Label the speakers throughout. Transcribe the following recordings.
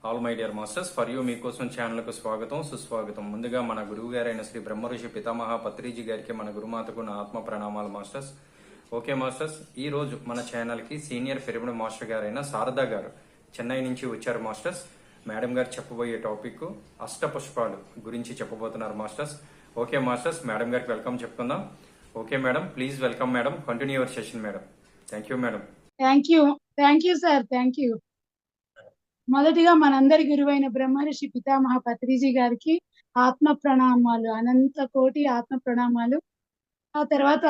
Speaker 1: All my dear masters for you మీకోసం ఛానల్కు స్వాగతం సుస్వాగతం. ముందుగా మన గురువు గారైన శ్రీ బ్రహ్మఋషి పితామహ పత్రిజీ గారికి మన గురుమాతకు నా ఆత్మ ప్రణామాలు మాస్టర్స్. ఓకే మాస్టర్స్, ఈ రోజు మన ఛానల్కి సీనియర్ పిరమిడ్ మాస్టర్ గారైన శారదా గారు చెన్నై నుంచి వచ్చారు మాస్టర్స్. మేడం గారు చెప్పబోయే టాపిక్ అష్టపుష్పాలు గురించి చెప్పబోతున్నారు మాస్టర్స్. ఓకే మాస్టర్స్, మేడం గారికి వెల్కమ్ చెప్పుకుందాం. Okay madam, please welcome madam, continue your session madam. Thank you madam.
Speaker 2: Thank you sir, thank you. మొదటిగా మనందరి గురువైన బ్రహ్మర్షి పితామహ పత్రిజీ గారికి ఆత్మ ప్రణామాలు, అనంత కోటి ఆత్మ ప్రణామాలు. ఆ తర్వాత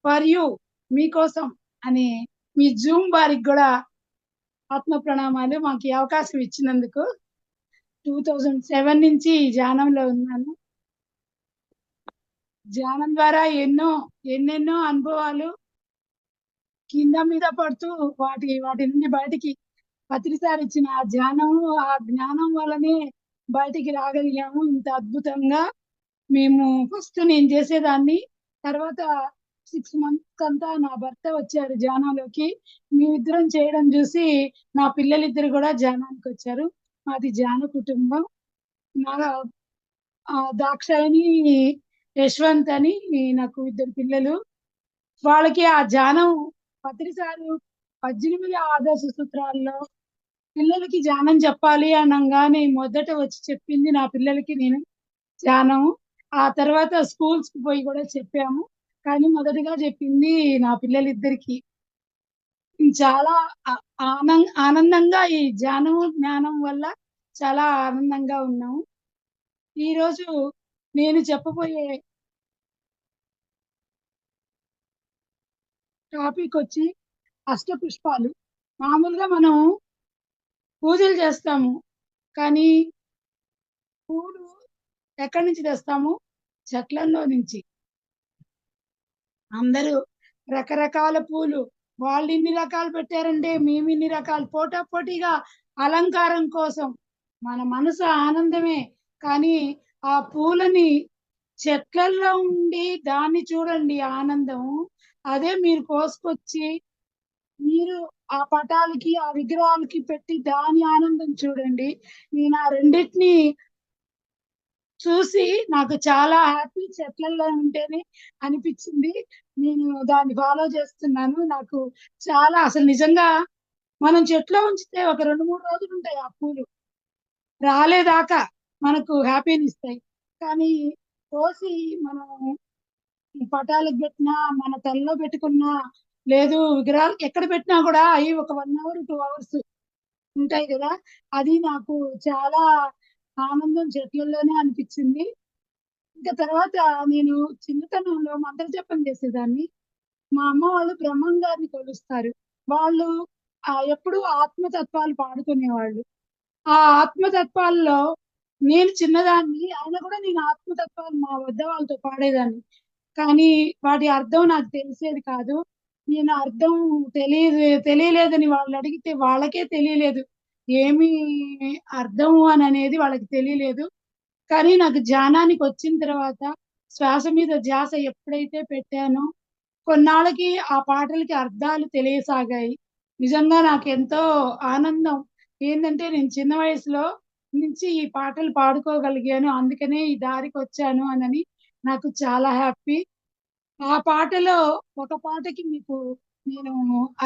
Speaker 2: ఫర్ యూ మీకోసం అనే మీ జూమ్ వారికి కూడా ఆత్మ ప్రణామాలు. మాకు ఈ అవకాశం ఇచ్చినందుకు. 2007 నుంచి ధ్యానంలో ఉన్నాను. ధ్యానం ద్వారా ఎన్నెన్నో అనుభవాలు కింద మీద పడుతూ వాటి నుండి బయటికి పత్రిసారి ఇచ్చిన ఆ జ్ఞానం వల్లనే బయటికి రాగలిగాము ఇంత అద్భుతంగా. మేము ఫస్ట్ నేను చేసేదాన్ని, తర్వాత 6 months అంతా నా భర్త వచ్చారు ధ్యానంలోకి. మేమిద్దరం చేయడం చూసి నా పిల్లలిద్దరు కూడా ధ్యానానికి వచ్చారు. మాది ధ్యాన కుటుంబం. నా దాక్షాయిని, యశ్వంత్ అని నాకు 2 పిల్లలు. వాళ్ళకి ఆ ధ్యానం పత్రిసారు 18 ఆదర్శ సూత్రాల్లో పిల్లలకి ధ్యానం చెప్పాలి అనగానే మొదట వచ్చి చెప్పింది నా పిల్లలకి నేను ధ్యానం. ఆ తర్వాత స్కూల్స్ కి పోయి కూడా చెప్పాము, కానీ మొదటగా చెప్పింది నా పిల్లలిద్దరికి. చాలా ఆనందంగా ఈ జ్ఞానం వల్ల చాలా ఆనందంగా ఉన్నాము. ఈరోజు నేను చెప్పబోయే టాపిక్ వచ్చి అష్టపుష్పాలు. మామూలుగా మనం పూజలు చేస్తాము, కానీ పూలు ఎక్కడి నుంచి తెస్తాము? చెట్లలో నుంచి. అందరూ రకరకాల పూలు, వాళ్ళు ఇన్ని రకాలు పెట్టారంటే మేము ఇన్ని రకాలు, పోటాపోటీగా అలంకారం కోసం. మన మనసు ఆనందమే, కానీ ఆ పూలని చెట్లలో ఉండి దాన్ని చూడండి ఆనందం. అదే మీరు కోసుకొచ్చి మీరు ఆ పటాలకి ఆ విగ్రహాలకి పెట్టి దాని ఆనందం చూడండి. నేను ఆ రెండింటిని చూసి నాకు చాలా హ్యాపీ. చెట్లలో ఉంటేనే అనిపించింది. నేను దాన్ని ఫాలో చేస్తున్నాను. నాకు చాలా, అసలు నిజంగా మనం చెట్లో ఉంచితే ఒక 2-3 రోజులు ఉంటాయి ఆ పూలు, రాలేదాకా మనకు హ్యాపీని ఇస్తాయి. కానీ కోసి మనం పటాలకు పెట్టినా, మన తలలో పెట్టుకున్నా, లేదు విగ్రహాలు ఎక్కడ పెట్టినా కూడా అవి ఒక 1 hour 2 hours ఉంటాయి కదా. అది నాకు చాలా ఆనందం చెట్లలోనే అనిపించింది. ఇంకా తర్వాత నేను చిన్నతనంలో మంత్ర జపం చేసేదాన్ని. మా అమ్మ వాళ్ళు బ్రహ్మం గారిని కొలుస్తారు. వాళ్ళు ఎప్పుడు ఆత్మతత్వాలు పాడుకునేవాళ్ళు. ఆ ఆత్మతత్వాల్లో నేను చిన్నదాన్ని అయినా కూడా నేను ఆత్మతత్వాలు మా వద్ద వాళ్ళతో పాడేదాన్ని. కానీ వాటి అర్థం నాకు తెలిసేది కాదు. నేను అర్థం తెలియలేదని వాళ్ళు అడిగితే వాళ్ళకే తెలియలేదు ఏమి అర్థం అని అనేది, వాళ్ళకి తెలియలేదు. కానీ నాకు ధ్యానానికి వచ్చిన తర్వాత శ్వాస మీద ధ్యాస ఎప్పుడైతే పెట్టానో కొన్నాళ్ళకి ఆ పాటలకి అర్థాలు తెలియసాగాయి. నిజంగా నాకు ఎంతో ఆనందం. ఏంటంటే నేను చిన్న వయసులో నుంచి ఈ పాటలు పాడుకోగలిగాను, అందుకనే ఈ దారికి వచ్చాను అని నాకు చాలా హ్యాపీ. ఆ పాటలో ఒక పాటకి మీకు నేను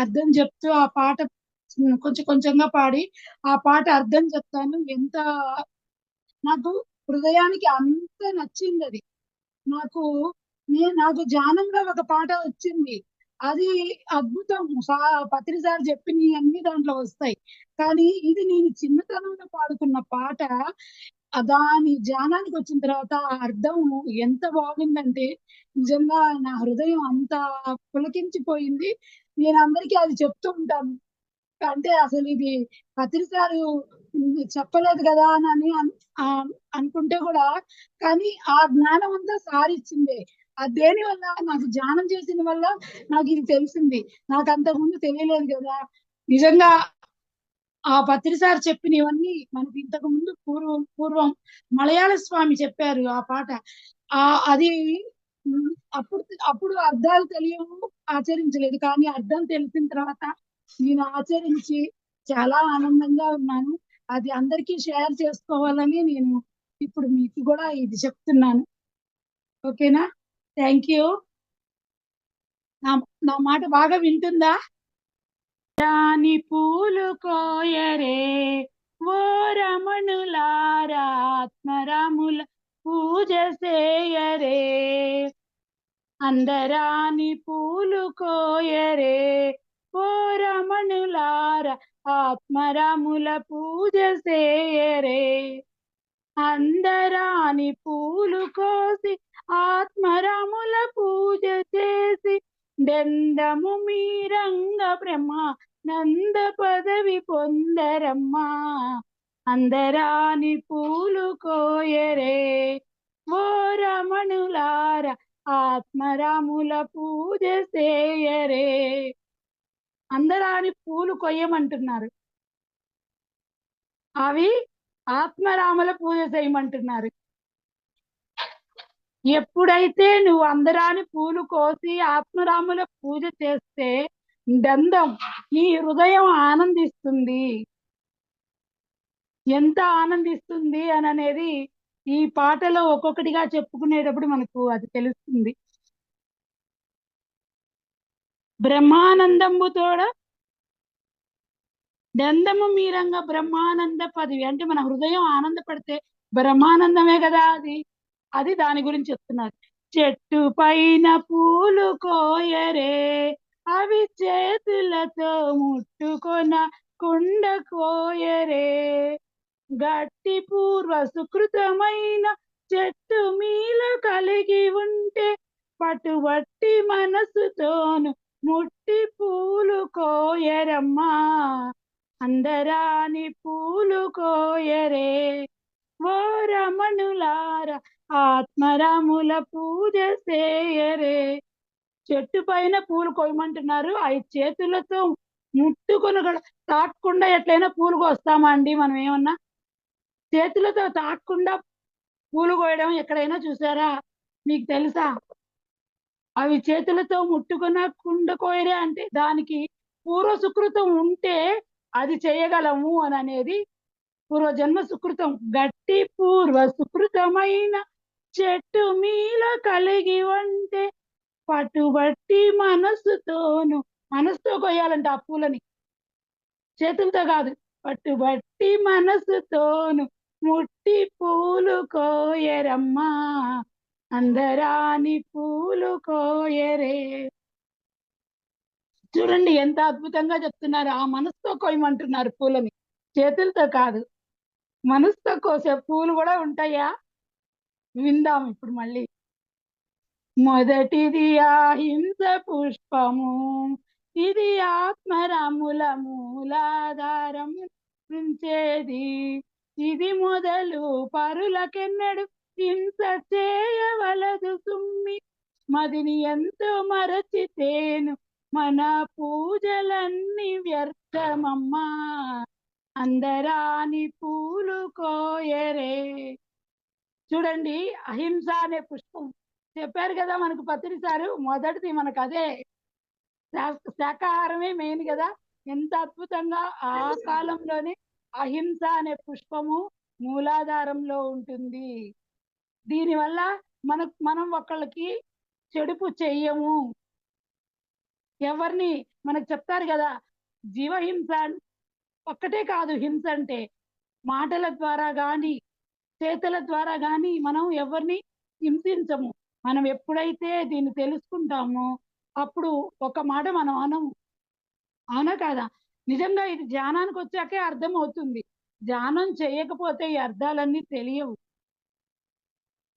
Speaker 2: అర్థం చెప్తూ ఆ పాట కొంచెం కొంచెంగా పాడి ఆ పాట అర్థం చెప్తాను. ఎంత నాకు హృదయానికి అంత నచ్చింది అది. నాకు నాకు ధ్యానంలో ఒక పాట వచ్చింది, అది అద్భుతం. పత్రిసారి చెప్పిన అన్ని దాంట్లో వస్తాయి, కానీ ఇది నేను చిన్నతనంలో పాడుకున్న పాట. దాని ధ్యానానికి వచ్చిన తర్వాత ఆ అర్థం ఎంత బాగుందంటే నిజంగా నా హృదయం అంత పులకించిపోయింది. నేను అందరికీ అది చెప్తూ ఉంటాను. అంటే అసలు ఇది పత్రిసారు చెప్పలేదు కదా అని అనుకుంటే కూడా, కానీ ఆ జ్ఞానం అంతా సారిచ్చిందే. అది దేని వల్ల? నాకు ధ్యానం చేసిన వల్ల నాకు ఇది తెలిసింది. నాకు అంతకుముందు తెలియలేదు కదా. నిజంగా ఆ పత్రిసారి చెప్పినవన్నీ మనకి ఇంతకు ముందు పూర్వం మలయాళ స్వామి చెప్పారు ఆ పాట. అది అప్పుడు అప్పుడు అర్థాలు తెలియవు, ఆచరించలేదు. కానీ అర్థం తెలిసిన తర్వాత నేను ఆచరించి చాలా ఆనందంగా ఉన్నాను. అది అందరికీ షేర్ చేసుకోవాలని నేను ఇప్పుడు మీకు కూడా ఇది చెప్తున్నాను. ఓకేనా? Thank you. నా నా మాట బాగా వింటుందా? రాని పూలు కోయరే ఓ రమణులారా, ఆత్మరాముల పూజ చేయరే. అందరాని పూలు కోయరే ఓ రమణులార, ఆత్మరాముల పూజ చేయరే. అందరాని పూలు కోసి ఆత్మరాముల పూజ చేసి, దెందము మీరంగ బ్రహ్మ నంద పదవి పొందరమ్మా. అందరాని పూలు కోయరే ఓ రమణులార, ఆత్మరాముల పూజ చేయరే. అందరాని పూలు కొయ్యమంటున్నారు, అవి ఆత్మరాముల పూజ చేయమంటున్నారు. ఎప్పుడైతే నువ్వు అందరాని పూలు కోసి ఆత్మరాముల పూజ చేస్తే దండం నీ హృదయం ఆనందిస్తుంది. ఎంత ఆనందిస్తుంది అని అనేది ఈ పాటలో ఒక్కొక్కటిగా చెప్పుకునేటప్పుడు మనకు అది తెలుస్తుంది. బ్రహ్మానందంబుతోడ దందము మీరంగా బ్రహ్మానంద పదవి అంటే మన హృదయం ఆనందపడితే బ్రహ్మానందమే కదా అది. అది దాని గురించి చెప్తున్నారు. చెట్టు పైన పూలు కోయరే, అవి చేతులతో ముట్టుకొన కుండ కోయరే. గట్టి పూర్వ సుకృతమైన చెట్టు మీల కలిగి ఉంటే, పట్టుబట్టి మనసుతోను ముట్టి పూలు కోయరమ్మా. అందరాని పూలు కోయరే ఓ రమణులార, ఆత్మరాముల పూజ చేయరే. చెట్టు పైన పూలు కోయమంటున్నారు, అవి చేతులతో ముట్టుకొని తాకకుండా ఎట్లయినా పూలు కోస్తామా అండి? మనం ఏమన్నా చేతులతో తాకకుండా పూలు కోయడం ఎక్కడైనా చూసారా? మీకు తెలుసా? అవి చేతులతో ముట్టుకున్న కుండ కోయరే అంటే దానికి పూర్వ సుకృతం ఉంటే అది చేయగలము అని అనేది పూర్వజన్మ సుకృతం. గట్టి పూర్వ సుకృతమైన చెట్టు మీల కలిగి ఉంటే, పట్టుబట్టి మనసుతోను, మనసుతో కొయ్యాలంట ఆ పూలని, చేతులతో కాదు. పట్టుబట్టి మనసుతోను ముట్టి పూలు కోయరమ్మా. అందరాని పూలు కోయరే. చూడండి ఎంత అద్భుతంగా చెప్తున్నారు. ఆ మనసుతో కోయమంటున్నారు పూలని, చేతులతో కాదు. మనసుతో కోసే పూలు కూడా ఉంటాయా? విందాం ఇప్పుడు మళ్ళీ. మొదటిది అహింస పుష్పము, ఇది ఆత్మరాముల మూలాధారము ఉంచేది. ఇది మొదలు పరులకెన్నడు హింస చేయవలదు సుమ్మి, మదిని ఎంతో మరచితేను మన పూజలన్నీ వ్యర్థమమ్మా. అందరాని పూలు కోయరే. చూడండి, అహింస అనే పుష్పం చెప్పారు కదా మనకు పత్రి సారు. మొదటిది మనకు అదే, శాకాహారమే మెయిన్ కదా. ఎంత అద్భుతంగా ఆ కాలంలోనే అహింస అనే పుష్పము మూలాధారంలో ఉంటుంది. దీనివల్ల మనం ఒకళ్ళకి చెడుపు చెయ్యము. ఎవరిని మనకు చెప్తారు కదా, జీవహింస ఒక్కటే కాదు హింస అంటే, మాటల ద్వారా గాని చేతుల ద్వారా గాని మనం ఎవరిని హింసించము. మనం ఎప్పుడైతే దీన్ని తెలుసుకుంటామో అప్పుడు ఒక మాట మనం అనము. అవునా కాదా? నిజంగా ఇది ధ్యానానికి వచ్చాకే అర్థం అవుతుంది. ధ్యానం చేయకపోతే ఈ అర్థాలన్నీ తెలియవు.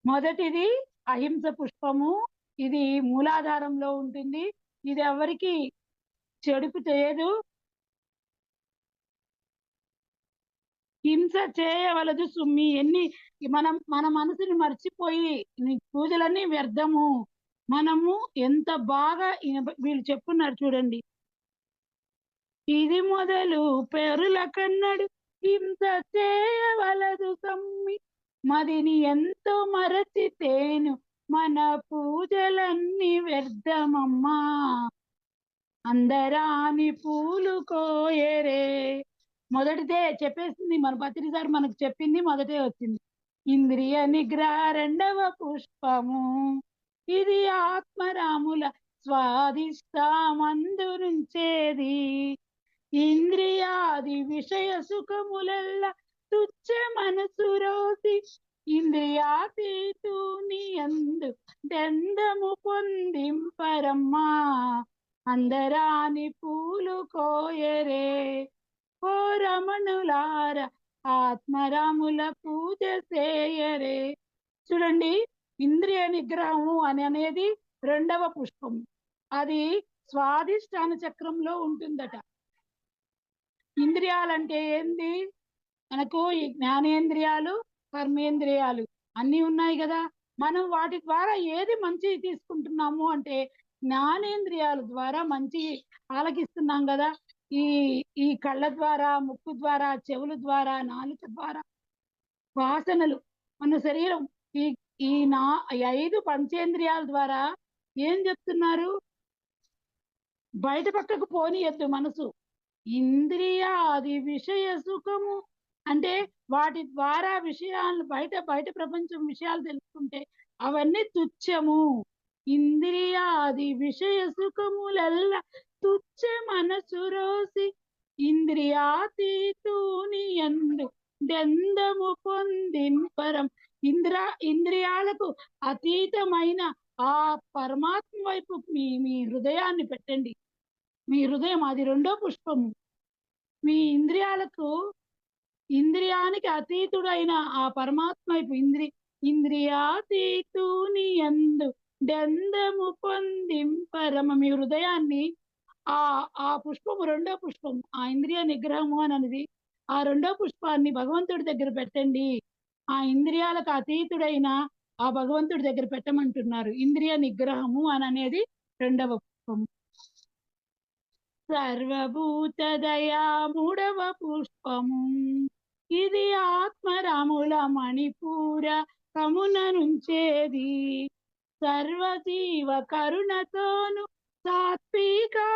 Speaker 2: మొదటిది అహింస పుష్పము, ఇది మూలాధారంలో ఉంటుంది. ఇది ఎవరికి చెడుపు చేయదు. హింస చేయవలదు సుమ్మి. మన మనసుని మర్చిపోయి పూజలన్నీ వ్యర్థము. మనము ఎంత బాగా వీళ్ళు చెప్పున్నారు చూడండి. ఇది మొదలు పెరుల కన్నడు హింస చేయవలదు సమ్మి, మదిని ఎంతో మరచితేను మన పూజలన్నీ వ్యర్థమమ్మా. అందరాని పూలు కోయరే. మొదటిదే చెప్పేసింది మన పత్రిసారి మనకు చెప్పింది మొదటే వచ్చింది. ఇంద్రియ నిగ్రహ రెండవ పుష్పము, ఇది ఆత్మరాముల స్వాదిష్టామందురుంచేది. ఇంద్రియాది విషయ సుఖములెల్ల తుచ్చ మనసు రోసి, ఇంద్రియాతీతుని యందు దెందము పొందింపరమ్మా, అందరాని పూలు కోయరే. ఓ రమణులార ఆత్మరాముల పూజ చేయరే. చూడండి, ఇంద్రియ నిగ్రహము అనేది రెండవ పుష్పం. అది స్వాదిష్టాన చక్రంలో ఉంటుందట. ఇంద్రియాలంటే ఏంది? మనకు ఈ జ్ఞానేంద్రియాలు, కర్మేంద్రియాలు అన్నీ ఉన్నాయి కదా. మనం వాటి ద్వారా ఏది మంచి తీసుకుంటున్నాము అంటే జ్ఞానేంద్రియాల ద్వారా మంచి ఆలకిస్తున్నాం కదా. ఈ ఈ కళ్ళ ద్వారా, ముక్కు ద్వారా, చెవుల ద్వారా, నాలుక ద్వారా, వాసనలు, మన శరీరం, ఈ ఈ 5 పంచేంద్రియాల ద్వారా ఏం చెప్తున్నారు? బయట పక్కకు పోనీయద్దు మనసు. ఇంద్రియాది విషయ సుఖము అంటే వాటి ద్వారా విషయాలను బయట ప్రపంచం విషయాలు తెలుసుకుంటే అవన్నీ తుచ్చము. ఇంద్రియాది విషయ సుఖములెల్ల తుచ్చ మనసు రోసి, ఇంద్రియాతీతుని యందు దెందము పొందింపరం. ఇంద్రియాలకు అతీతమైన ఆ పరమాత్మ వైపు మీ హృదయాన్ని పెట్టండి. మీ హృదయం అది రెండో పుష్పము. మీ ఇంద్రియానికి అతీతుడైన ఆ పరమాత్మ వైపు ఇంద్రియాతీతుని యందు దెందము పొందింపరమ. మీ హృదయాన్ని ఆ పుష్పము, రెండో పుష్పం, ఆ ఇంద్రియ నిగ్రహము అనేది ఆ రెండో పుష్పాన్ని భగవంతుడి దగ్గర పెట్టండి. ఆ ఇంద్రియాలకు అతీతుడైన ఆ భగవంతుడి దగ్గర పెట్టమంటున్నారు. ఇంద్రియ నిగ్రహము అనేది రెండవ పుష్పము. సర్వభూత దయా మూడవ పుష్పము, ఇది ఆత్మరాముల మణిపూర కమున నుంచేది. సర్వజీవ కరుణతోను సాత్వికారముతోను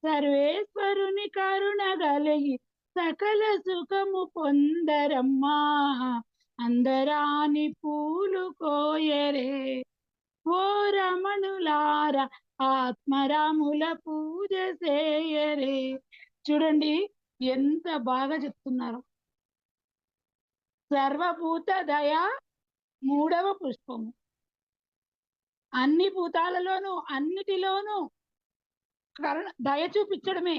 Speaker 2: సర్వేశ్వరుని కరుణ గలిగి సకల సుఖము పొందరమ్మా, అందరాని పూలు కోయరే. ఓ రమణులార ఆత్మరాముల పూజ చేయరే. చూడండి ఎంత బాగా చెప్తున్నారు. సర్వభూత దయ మూడవ పుష్పము. అన్ని భూతాలలోనూ అన్నిటిలోనూ దయ చూపించడమే.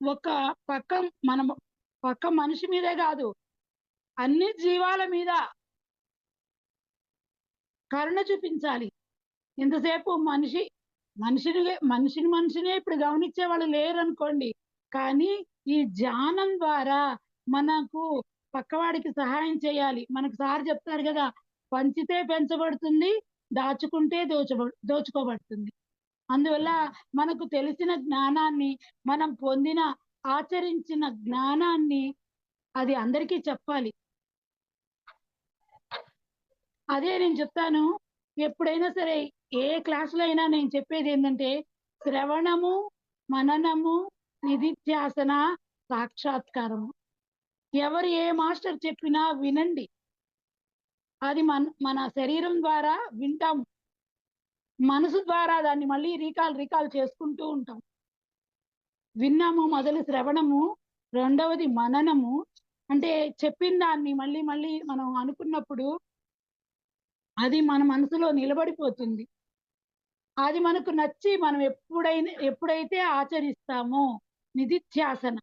Speaker 2: ఒక పక్క మనిషి మీదే కాదు, అన్ని జీవాల మీద కరుణ చూపించాలి. ఎంతసేపు మనిషినే ఇప్పుడు గమనించే వాళ్ళు లేరు అనుకోండి. కానీ ఈ ధ్యానం ద్వారా మనకు పక్కవాడికి సహాయం చేయాలి. మనకు సార్ చెప్తారు కదా, పంచితే పెంచబడుతుంది, దాచుకుంటే దోచుకోబడుతుంది. అందువల్ల మనకు తెలిసిన జ్ఞానాన్ని, మనం పొందిన ఆచరించిన జ్ఞానాన్ని అది అందరికీ చెప్పాలి. అదే నేను చెప్తాను, ఎప్పుడైనా సరే ఏ క్లాసులో అయినా నేను చెప్పేది ఏంటంటే శ్రవణము, మననము, నిధిధ్యాసన, సాక్షాత్కారము. ఎవరు ఏ మాస్టర్ చెప్పినా వినండి. అది మన శరీరం ద్వారా వింటాము, మనసు ద్వారా దాన్ని మళ్ళీ రీకాల్ చేసుకుంటూ ఉంటాం. విన్నాము మొదలు శ్రవణము, రెండవది మననము. అంటే చెప్పిన దాన్ని మళ్ళీ మనం అనుకున్నప్పుడు అది మన మనసులో నిలబడిపోతుంది. అది మనకు నచ్చి మనం ఎప్పుడైతే ఆచరిస్తామో నిధిధ్యాసన,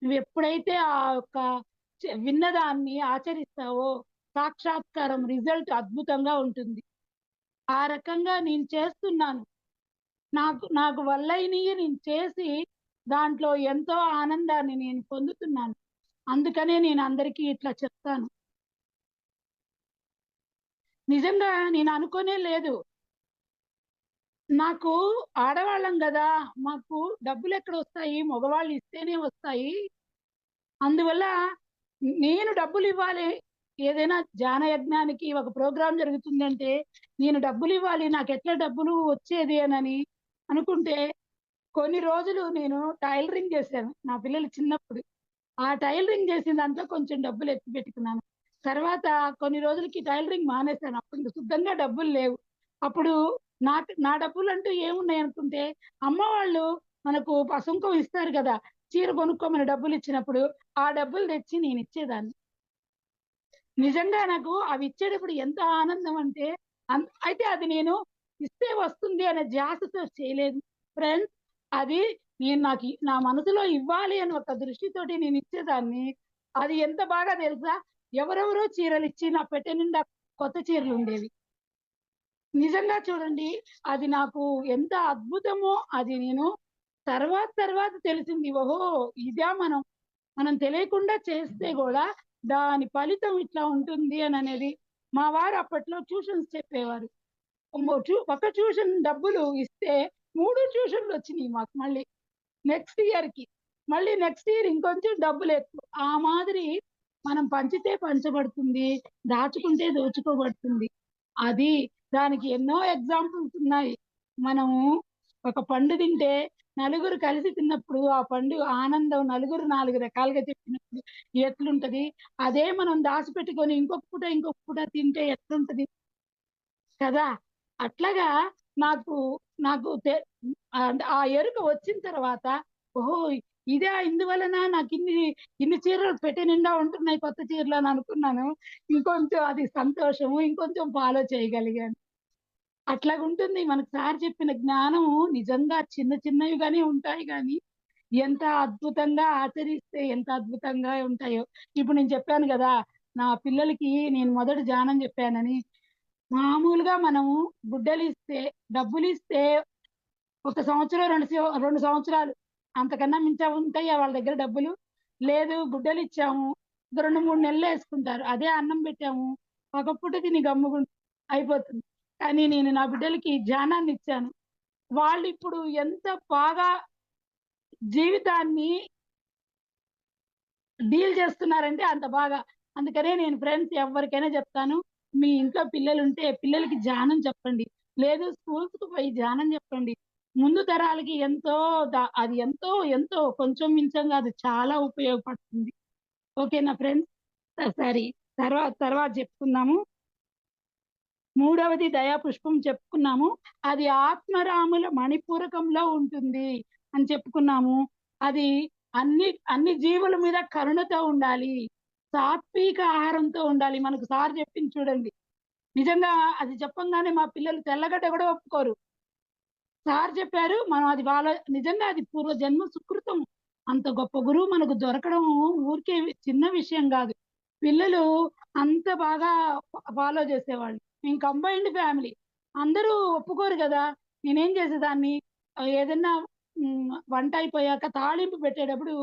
Speaker 2: నువ్వు ఎప్పుడైతే ఆ యొక్క విన్నదాన్ని ఆచరిస్తావో సాక్షాత్కారం, రిజల్ట్ అద్భుతంగా ఉంటుంది. ఆ రకంగా నేను చేస్తున్నాను. నాకు వల్లైనవి నేను చేసి దాంట్లో ఎంతో ఆనందాన్ని నేను పొందుతున్నాను. అందుకనే నేను అందరికీ ఇట్లా చెప్తాను. నిజంగా నేను అనుకోనే లేదు. నాకు ఆడవాళ్ళం కదా, మాకు డబ్బులు ఎక్కడ వస్తాయి? మగవాళ్ళు ఇస్తేనే వస్తాయి. అందువల్ల నేను డబ్బులు ఇవ్వాలి. ఏదైనా ధ్యాన యజ్ఞానికి ఒక ప్రోగ్రాం జరుగుతుందంటే నేను డబ్బులు ఇవ్వాలి, నాకు ఎట్లా డబ్బులు వచ్చేది అని అనుకుంటే కొన్ని రోజులు నేను టైలరింగ్ చేశాను నా పిల్లలు చిన్నప్పుడు. ఆ టైలరింగ్ చేసిన దాంట్లో కొంచెం డబ్బులు ఎత్తి పెట్టుకున్నాను. తర్వాత కొన్ని రోజులకి టైలరింగ్ మానేశాను. అప్పుడు ఇంక శుద్ధంగా డబ్బులు లేవు. అప్పుడు నా డబ్బులంటూ ఏమున్నాయి అనుకుంటే, అమ్మ వాళ్ళు మనకు పసుంకం ఇస్తారు కదా! చీర కొనుక్కోమని డబ్బులు ఇచ్చినప్పుడు, ఆ డబ్బులు తెచ్చి నేను ఇచ్చేదాన్ని. నిజంగా నాకు అవి ఇచ్చేటప్పుడు ఎంత ఆనందం అంటే, అయితే అది నేను ఇస్తే వస్తుంది అనే ధ్యాసతో చేయలేదు ఫ్రెండ్స్. అది నా మనసులో ఇవ్వాలి అని ఒక దృష్టితోటి నేను ఇచ్చేదాన్ని. అది ఎంత బాగా తెలుసా? ఎవరెవరో చీరలు ఇచ్చి నా పెట్టె నిండా కొత్త చీరలు ఉండేవి. నిజంగా చూడండి, అది నాకు ఎంత అద్భుతమో అది నేను తర్వాత తెలిసింది. ఓహో! ఇదా మనం తెలియకుండా చేస్తే గూడా దాని ఫలితం ఇట్లా ఉంటుంది అననేది. మా వారు అప్పట్లో ట్యూషన్స్ చెప్పేవారు. ఒక ట్యూషన్ డబ్బులు ఇస్తే 3 ట్యూషన్‌లొచ్చినియి మాకు మళ్ళీ. నెక్స్ట్ ఇయర్‌కి. మళ్ళీ నెక్స్ట్ ఇయర్ ఇంకొంచెం డబ్బులెక్కువ. ఆ మాదిరి మనం పంచితే పంచబడుతుంది. దాచుకుంటే దోచుకోబడుతుంది. అది దానికి ఎన్నో ఎగ్జాంపుల్స్ ఉన్నాయి. మనము ఒక పండు తింటే నలుగురు కలిసి తిన్నప్పుడు ఆ పండు ఆనందం నలుగురు 4 రకాలుగా చెప్పినప్పుడు ఎట్లుంటది? అదే మనం దాచిపెట్టుకొని ఇంకొక పూట తింటే ఎట్లుంటది? కదా! అట్లాగా నాకు నాకు తె ఆ ఎరుక వచ్చిన తర్వాత ఓహో! ఇందువలన ఇన్ని చీరలు పెట్టె నిండా ఉంటున్నాయి కొత్త చీరలు అని అనుకున్నాను. ఇంకొంచెం అది సంతోషము. ఇంకొంచెం ఫాలో చేయగలిగాను. అట్లాగుంటుంది. మనకు సార్ చెప్పిన జ్ఞానము నిజంగా చిన్నవిగానే ఉంటాయి గానీ, ఎంత అద్భుతంగా ఆచరిస్తే ఎంత అద్భుతంగా ఉంటాయో. ఇప్పుడు నేను చెప్పాను గదా! నా పిల్లలకి నేను మొదట ధ్యానం చెప్పానని. మామూలుగా మనము గుడ్డలిస్తే, డబ్బులిస్తే ఒక సంవత్సరం, 2 సంవత్సరాలు అంతకన్నా మించి ఉంటాయా వాళ్ళ దగ్గర డబ్బులు? లేదు గుడ్డలిచ్చాము. ఒక 2, 3 నెలలేసుకుంటారు. అదే అన్నం పెట్టాము. ఒక పూట తిని అయిపోతుంది. కానీ నేను నా బిడ్డలకి ధ్యానాన్నిచ్చాను. వాళ్ళిప్పుడు ఎంత బాగా జీవితాన్ని డీల్ చేస్తున్నారంటే అంత బాగా. అందుకనే నేను ఫ్రెండ్స్ ఎవ్వరికైనా చెప్తాను. మీ ఇంట్లో పిల్లలుంటే పిల్లలకి ధ్యానం చెప్పండి. లేదు స్కూల్స్‌కి పోయి ధ్యానం చెప్పండి. ముందు తరాలకి అది ఎంతో కొంచెం మించం కాదు చాలా ఉపయోగపడుతుంది. ఓకేనా ఫ్రెండ్స్? సరే. తర్వాత చెప్పుకుందాము. మూడవది దయాపుష్పం చెప్పుకున్నాము. అది ఆత్మరాముల మణిపూరకంలో ఉంటుంది అని చెప్పుకున్నాము. అది అన్ని జీవుల మీద కరుణతో ఉండాలి. సాత్విక ఆహారంతో ఉండాలి. మనకు సార్ చెప్పింది చూడండి. నిజంగా అది చెప్పంగానే మా పిల్లలు తెల్లగడ్డ కూడా ఒప్పుకోరు. సార్ చెప్పారు. మనం అది నిజంగా అది పూర్వజన్మ సుకృతం. అంత గొప్ప గురువు మనకు దొరకడం ఊరికే చిన్న విషయం గాదు. పిల్లలు అంత బాగా ఫాలో చేసేవాళ్ళు. మేము కంబైన్డ్ ఫ్యామిలీ. అందరూ ఒప్పుకోరు గదా! నేనేం చేసేదాన్ని ఏదన్నా వంట అయిపోయాక తాళింపు పెట్టేటప్పుడు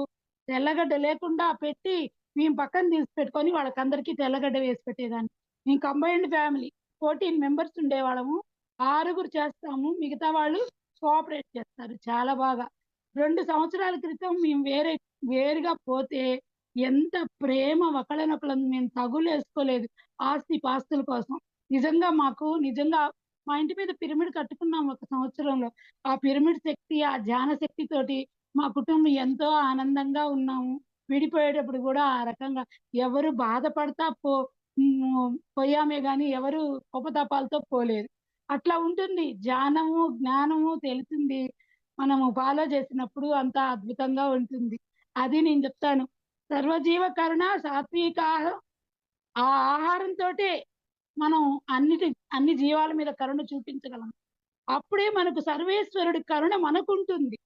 Speaker 2: తెల్లగడ్డ లేకుండా పెట్టి, మేము పక్కన తీసి పెట్టుకొని వాళ్ళకందరికీ తెల్లగడ్డ వేసి పెట్టేదాన్ని. మేము కంబైన్డ్ ఫ్యామిలీ. 14 మెంబర్స్ ఉండేవాళ్ళము. 6గురు చేస్తాము. మిగతా వాళ్ళు కోఆపరేట్ చేస్తారు చాలా బాగా. 2 సంవత్సరాల క్రితం మేము వేరుగా పోతే ఎంత ప్రేమ ఒకళ్ళనొకళ్ళం మేము తగులేసుకోలేదు. పాస్తుల కోసం. నిజంగా మా ఇంటి మీద పిరమిడ్ కట్టుకున్నాం ఒక సంవత్సరంలో. ఆ పిరమిడ్ శక్తి, ఆ ధ్యాన శక్తితోటి మా కుటుంబం ఎంతో ఆనందంగా ఉన్నాము. విడిపోయేటప్పుడు గూడా ఆ రకంగా ఎవరు బాధపడతా పోయామే గానీ ఎవరు కోపతాపాలతో పోలేదు. అట్లా ఉంటుంది. జ్ఞానము తెలిసింది. మనము ఫాలో చేసినప్పుడు అంతా అద్భుతంగా ఉంటుంది. అది నేను చెప్తాను. సర్వజీవ కరుణ సాత్విక ఆ ఆహారంతోటే మనం అన్ని జీవాల మీద కరుణ చూపించగలం. అప్పుడే మనకు సర్వేశ్వరుడి కరుణ మనకుంటుంది.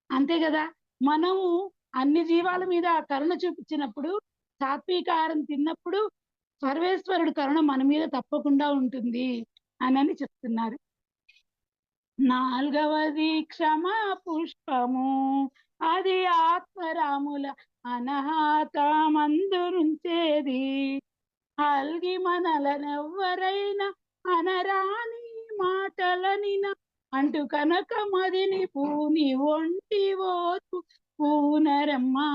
Speaker 2: అంతే గదా! మనము అన్ని జీవాల మీద కరుణ చూపించినప్పుడు, సాత్విక ఆహారం తిన్నప్పుడు సర్వేశ్వరుడి కరుణ మన మీద తప్పకుండా ఉంటుంది అనని చెప్తున్నారు. నాల్గవది క్షమా పుష్పము అది ఆత్మరాముల అనాహతమందురుంచేది. అల్గి మనలనెవ్వరైనా అనరాని మాటలనిన అంటూ కనక మదిని ఒంటి ఓర్పు పూనరమ్మా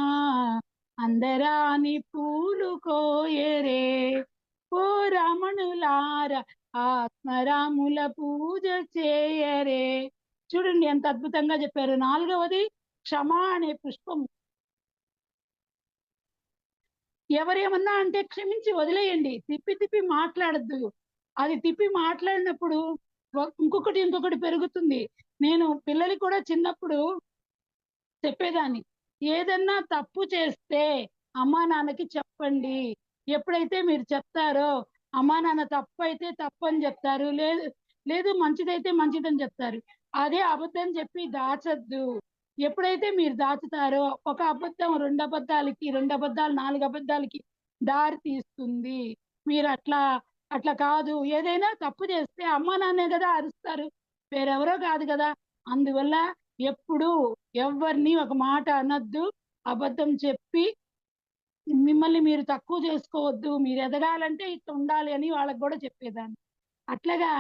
Speaker 2: అందరాని పూలు కోయరే. ఓ రమణులార ఆత్మరాముల పూజ చేయరే. చూడండి ఎంత అద్భుతంగా చెప్పారు. 4వది క్షమ అనే పుష్పం. ఎవరేమన్నా అంటే క్షమించి వదిలేయండి. తిప్పి తిప్పి మాట్లాడద్దు. అది తిప్పి మాట్లాడినప్పుడు ఇంకొకటి పెరుగుతుంది. నేను పిల్లలకి కూడా చిన్నప్పుడు చెప్పేదాన్ని. ఏదన్నా తప్పు చేస్తే అమ్మా నాన్నకి చెప్పండి. ఎప్పుడైతే మీరు చెప్తారో అమ్మా నాన్న తప్పైతే తప్పని చెప్తారు. లేదు లేదు మంచిదైతే మంచిదని చెప్తారు. అదే అబద్ధం చెప్పి దాచొద్దు. ఎప్పుడైతే మీరు దాచుతారో ఒక అబద్ధం 2 అబద్ధాలకి, 2 అబద్ధాలు 4 అబద్ధాలకి దారి తీస్తుంది. మీరు అట్లా కాదు. ఏదైనా తప్పు చేస్తే అమ్మా నాన్నే కదా అరుస్తారు. వేరెవరో కాదు కదా! అందువల్ల ఎప్పుడూ ఎవ్వరిని ఒక మాట అనొద్దు. అబద్ధం చెప్పి మిమ్మల్ని మీరు తక్కువ చేసుకోవద్దు. మీరు ఎదగాలంటే ఇట్లా ఉండాలి అని వాళ్ళకి కూడా చెప్పేదాన్ని. అట్లాగా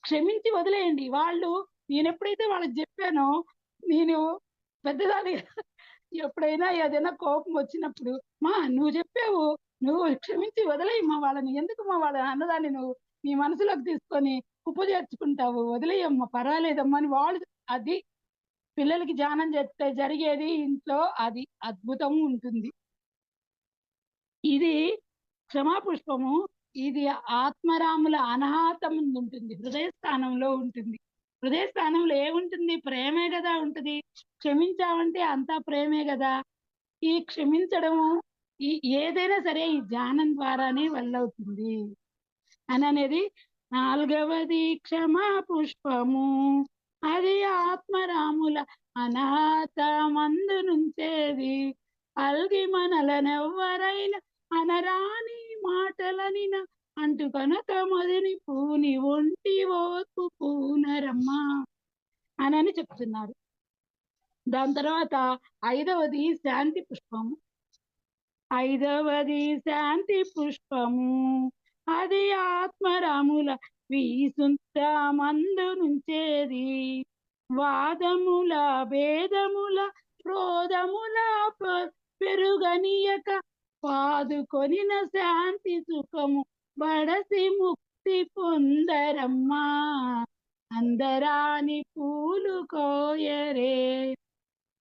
Speaker 2: క్షమించి వదిలేయండి. నేనెప్పుడైతే వాళ్ళకి చెప్పానో నేను పెద్దదాన్ని ఎప్పుడైనా ఏదైనా కోపం వచ్చినప్పుడు, నువ్వు చెప్పావు. నువ్వు క్షమించి వదిలేయమ్మా వాళ్ళని. ఎందుకమ్మా వాళ్ళని అన్నదాన్ని నువ్వు నీ మనసులోకి తీసుకొని కుప్ప చేర్చుకుంటావు. వదిలేయమ్మా పర్వాలేదమ్మా అని అది పిల్లలకి ధ్యానం చేస్తే జరిగేది ఇంట్లో అది అద్భుతం ఉంటుంది. ఇది క్షమాపుష్పము. ఇది ఆత్మరాముల అనాహతం ఉంటుంది. హృదయ స్థానంలో ఉంటుంది. హృదయ స్థానంలో ఏముంటుంది? ప్రేమే కదా ఉంటది. క్షమించామంటే అంతా ప్రేమే కదా! ఈ క్షమించడము ఈ ఏదైనా సరే ఈ ధ్యానం ద్వారానే వల్లవుతుంది అనేది 4వది క్షమా పుష్పము. అది ఆత్మరాముల అనాహత మందు నుంచేది. అల్గి మనలనెవ్వరైనా అనరాని మాటలనిన అంటూ కనుక మదిని పూని ఒంటి ఓర్పు పూనరమ్మా అని చెప్తున్నారు. దాని తర్వాత 5వది శాంతి పుష్పము. 5వది శాంతి పుష్పము. అది ఆత్మరాముల వీసుంత మందు నుంచేది. వాదముల భేదముల క్రోధముల పెరుగనీయక పాదుకొనిన శాంతి సుఖము బడసి ముక్తి పొందరమ్మా అందరాని పూలు కోయరే.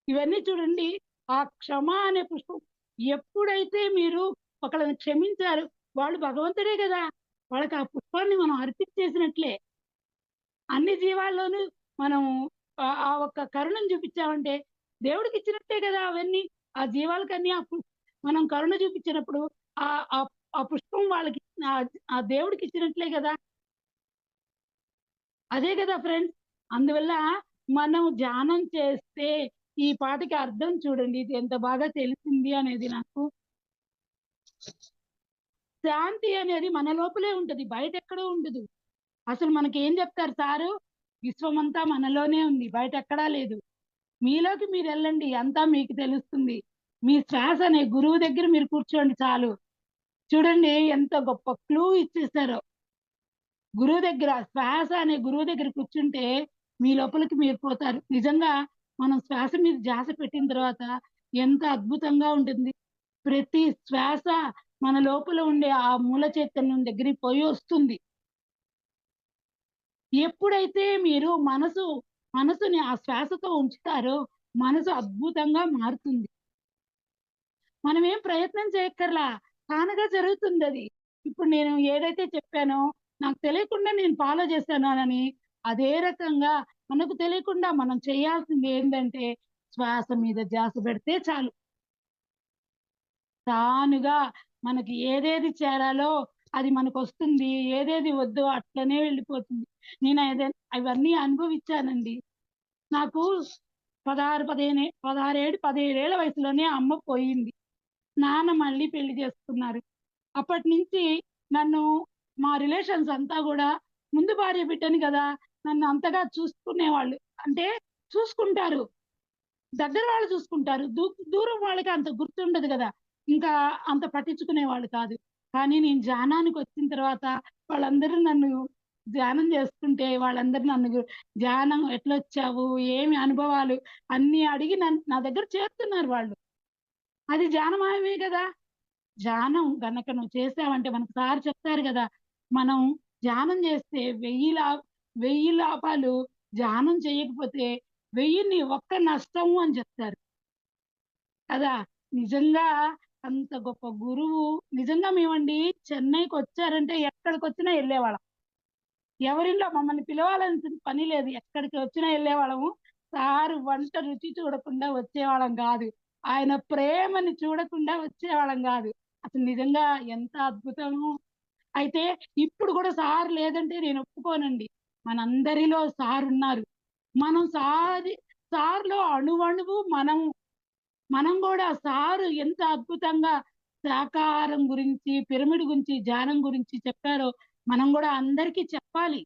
Speaker 2: ఇవన్నీ చూడండి. ఆ క్షమ అనే పుష్పం ఎప్పుడైతే మీరు ఒకళ్ళని క్షమించారు, వాళ్ళు భగవంతుడే కదా! వాళ్ళకి ఆ పుష్పాన్ని మనం అర్పించేసినట్లే. అన్ని జీవాల్లోనూ మనం ఆ ఒక్క కరుణను చూపించామంటే దేవుడికి ఇచ్చినట్టే కదా అవన్నీ. ఆ జీవాలకన్నీ మనం కరుణ చూపించినప్పుడు ఆ ఆ ఆ పుష్పం వాళ్ళకి ఆ దేవుడికి ఇచ్చినట్లే కదా! అదే కదా ఫ్రెండ్స్. అందువల్ల మనం ధ్యానం చేస్తే ఈ పాటకి అర్థం చూడండి. ఇది ఎంత బాగా తెలిసింది అనేది నాకు. శాంతి అనేది మన లోపలే ఉంటది. బయట ఎక్కడో ఉండదు. అసలు మనకేం చెప్తారు సారు? విశ్వమంతా మనలోనే ఉంది. బయట ఎక్కడా లేదు. మీలోకి మీరెళ్ళండి. అంతా మీకు తెలుస్తుంది. మీ శ్వాస అనే గురువు దగ్గర మీరు కూర్చోండి చాలు. చూడండి ఎంత గొప్ప క్లూ ఇచ్చేసారో. శ్వాస అనే గురువు దగ్గర కూర్చుంటే మీ లోపలికి మీరు పోతారు. నిజంగా మనం శ్వాస మీద ధ్యాస పెట్టిన తర్వాత ఎంత అద్భుతంగా ఉంటుంది. ప్రతి శ్వాస మన లోపల ఉండే ఆ మూల చైతన్యం దగ్గరికి పోయి వస్తుంది. ఎప్పుడైతే మీరు మనసుని ఆ శ్వాసతో ఉంచుతారో మనసు అద్భుతంగా మారుతుంది. మనమేం ప్రయత్నం చేయక్కర్లా. తానుగా జరుగుతుందది. ఇప్పుడు నేను ఏదైతే చెప్పానో నాకు తెలియకుండా నేను ఫాలో చేశానని అదే రకంగా మనకు తెలియకుండా మనం చేయాల్సింది ఏంటంటే శ్వాస మీద ధ్యాస పెడితే చాలు. తానుగా మనకి ఏదేది చేరాలో అది మనకొస్తుంది. ఏదేది వద్దో అట్లనే వెళ్ళిపోతుంది. నేను అవన్నీ అనుభవించానండి. నాకు 16, 15 16 17 వయసులోనే అమ్మ పోయింది. నాన్న మళ్ళీ పెళ్లి చేసుకున్నారు. అప్పటినుంచి నన్ను మా రిలేషన్స్ అంతా గూడా ముందు భార్య బిడ్డని గదా! నన్ను అంతగా చూసుకునేవాళ్ళు. అంటే చూసుకుంటారు. దగ్గర వాళ్ళు చూసుకుంటారు. దూరం వాళ్ళకి అంత గుర్తుండదు గదా! ఇంకా అంత పట్టించుకునేవాళ్ళు కాదు. కానీ నేను ధ్యానానికొచ్చిన తర్వాత వాళ్ళందరూ నన్ను ధ్యానం చేస్తుంటే వాళ్ళందరూ ధ్యానం ఎట్లొచ్చావు? ఏమి అనుభవాలు? అన్నీ అడిగి నా దగ్గర చేరుతున్నారు వాళ్ళు. అది ధ్యానమయమే గదా! ధ్యానం గనక నువ్వు చేసావంటే మనకు సార్ చెప్తారు గదా! మనం ధ్యానం చేస్తే 1000 లాభాలు ధ్యానం చేయకపోతే 1000ని ఒక్క నష్టము అని చెప్తారు కదా. నిజంగా అంత గొప్ప గురువు. నిజంగా మేమండి చెన్నైకి వచ్చారంటే ఎక్కడికి వచ్చినా వెళ్ళేవాళ్ళం. ఎవరిలో మమ్మల్ని పిలవాలని పని లేదు, ఎక్కడికి వచ్చినా వెళ్ళేవాళ్ళము. సారు వంట రుచి చూడకుండా వచ్చేవాళ్ళం కాదు, ఆయన ప్రేమని చూడకుండా వచ్చేవాళ్ళం కాదు. అసలు నిజంగా ఎంత అద్భుతము. అయితే ఇప్పుడు కూడా సార్ లేదంటే నేను ఒప్పుకోనండి. మనందరిలో సార్ ఉన్నారు. మనం సార్లో అణువణువు మనం కూడా సారు ఎంత అద్భుతంగా శాకాహారం గురించి, పిరమిడ్ గురించి, ధ్యానం గురించి చెప్పారో మనం కూడా అందరికీ చెప్పాలి.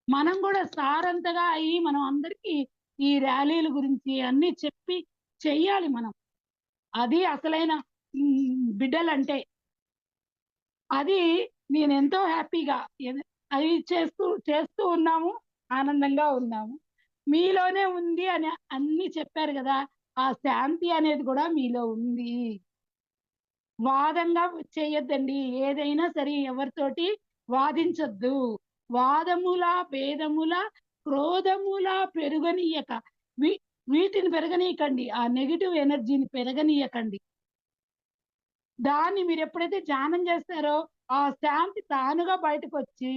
Speaker 2: మనం కూడా సారంతగా అయ్యి మనం అందరికీ ఈ ర్యాలీల గురించి అన్ని చెప్పి చెయ్యాలి మనం. అది అసలైన బిడ్డలంటే. అది నేను ఎంతో హ్యాపీగా అది చేస్తూ చేస్తూ ఉన్నాము, ఆనందంగా ఉన్నాము. మీలోనే ఉంది అని అన్ని చెప్పారు కదా, ఆ శాంతి అనేది కూడా మీలో ఉంది. వాదంగా చేయొద్దండి, ఏదైనా సరే ఎవరితోటి వాదించొద్దు. వాదముల భేదముల క్రోధముల పెరుగనీయక, వీటిని పెరగనీయకండి, ఆ నెగిటివ్ ఎనర్జీని పెరగనీయకండి. దాన్ని మీరు ఎప్పుడైతే ధ్యానం చేస్తారో ఆ శాంతి తానుగా బయటకు వచ్చి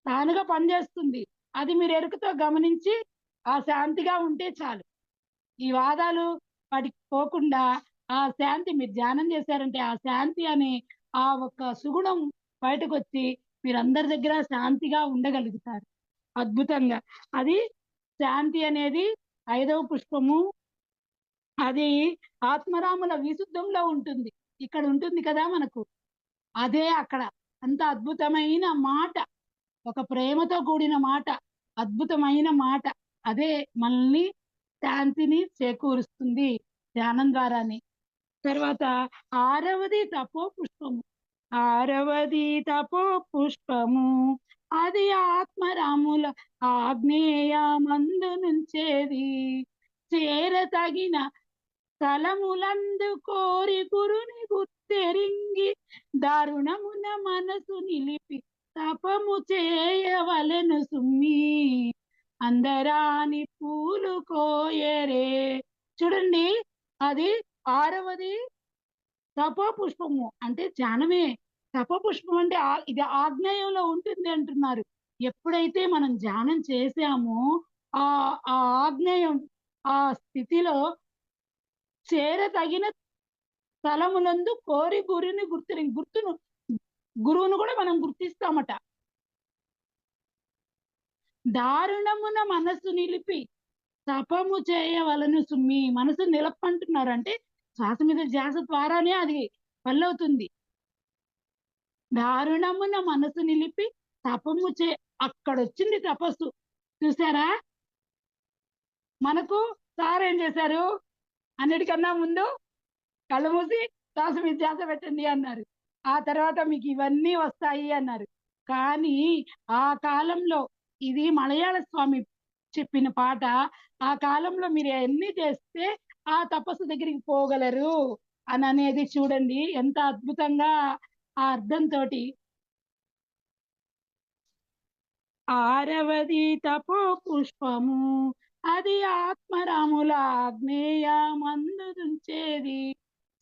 Speaker 2: తానుగా పనిచేస్తుంది. అది మీరు ఎరుకతో గమనించి ఆ శాంతిగా ఉంటే చాలు. ఈ వాదాలు వాటికి పోకుండా ఆ శాంతి మీరు ధ్యానం చేశారంటే ఆ శాంతి అనే ఆ ఒక్క సుగుణం బయటకు వచ్చి మీరందరి దగ్గర శాంతిగా ఉండగలుగుతారు అద్భుతంగా. అది శాంతి అనేది 5వ పుష్పము. అది ఆత్మరాముల విశుద్ధంలో ఉంటుంది. ఇక్కడ ఉంటుంది కదా మనకు, అదే అక్కడ. అంత అద్భుతమైన మాట, ఒక ప్రేమతో కూడిన మాట, అద్భుతమైన మాట. అదే మనల్ని శాంతిని చేకూరుస్తుంది ధ్యానం ద్వారానే. తర్వాత 6వది తపో పుష్పము. 6వది తపో పుష్పము, అది ఆత్మరాముల ఆగ్నేయ మందు నుంచేది. చేరతగిన స్థలములందు కోరి గురుని గుర్తెరింగి దారుణమున మనసు నిలిపి తపము చేయవలెను సుమ్మి. అందరాని పూలు కోయరే. చూడండి, అది 6వది తపో పుష్పము అంటే ధ్యానమే. తపో పుష్పం అంటే ఇది ఆగ్నేయంలో ఉంటుంది అంటున్నారు. ఎప్పుడైతే మనం ధ్యానం చేసామో ఆ ఆ ఆగ్నేయం ఆ స్థితిలో చేరతగిన స్థలములందు కోరి గురువును కూడా మనం గుర్తిస్తామట. దారుణమున మనసు నిలిపి తపము చేయవలను సుమ్మి. మనసు నిలపంటున్నారు అంటే శ్వాస మీద ధ్యాస ద్వారానే అది వల్లవుతుంది. దారుణమున మనసు నిలిపి తపము అక్కడొచ్చింది తపస్సు. చూసారా, మనకు సార్ ఏం చేశారు, అన్నిటికన్నా ముందు కళ్ళు మూసి శ్వాస మీద ధ్యాస పెట్టండి అన్నారు. ఆ తర్వాత మీకు ఇవన్నీ వస్తాయి అన్నారు. కానీ ఆ కాలంలో, ఇది మలయాళ స్వామి చెప్పిన పాట, ఆ కాలంలో మీరు ఎన్ని చేస్తే ఆ తపస్సు దగ్గరికి పోగలరు అని అనేది చూడండి ఎంత అద్భుతంగా ఆ అర్థంతో. 6వది తపో పుష్పము, అది ఆత్మరాముల ఆగ్నేయ మందు దుంచేది.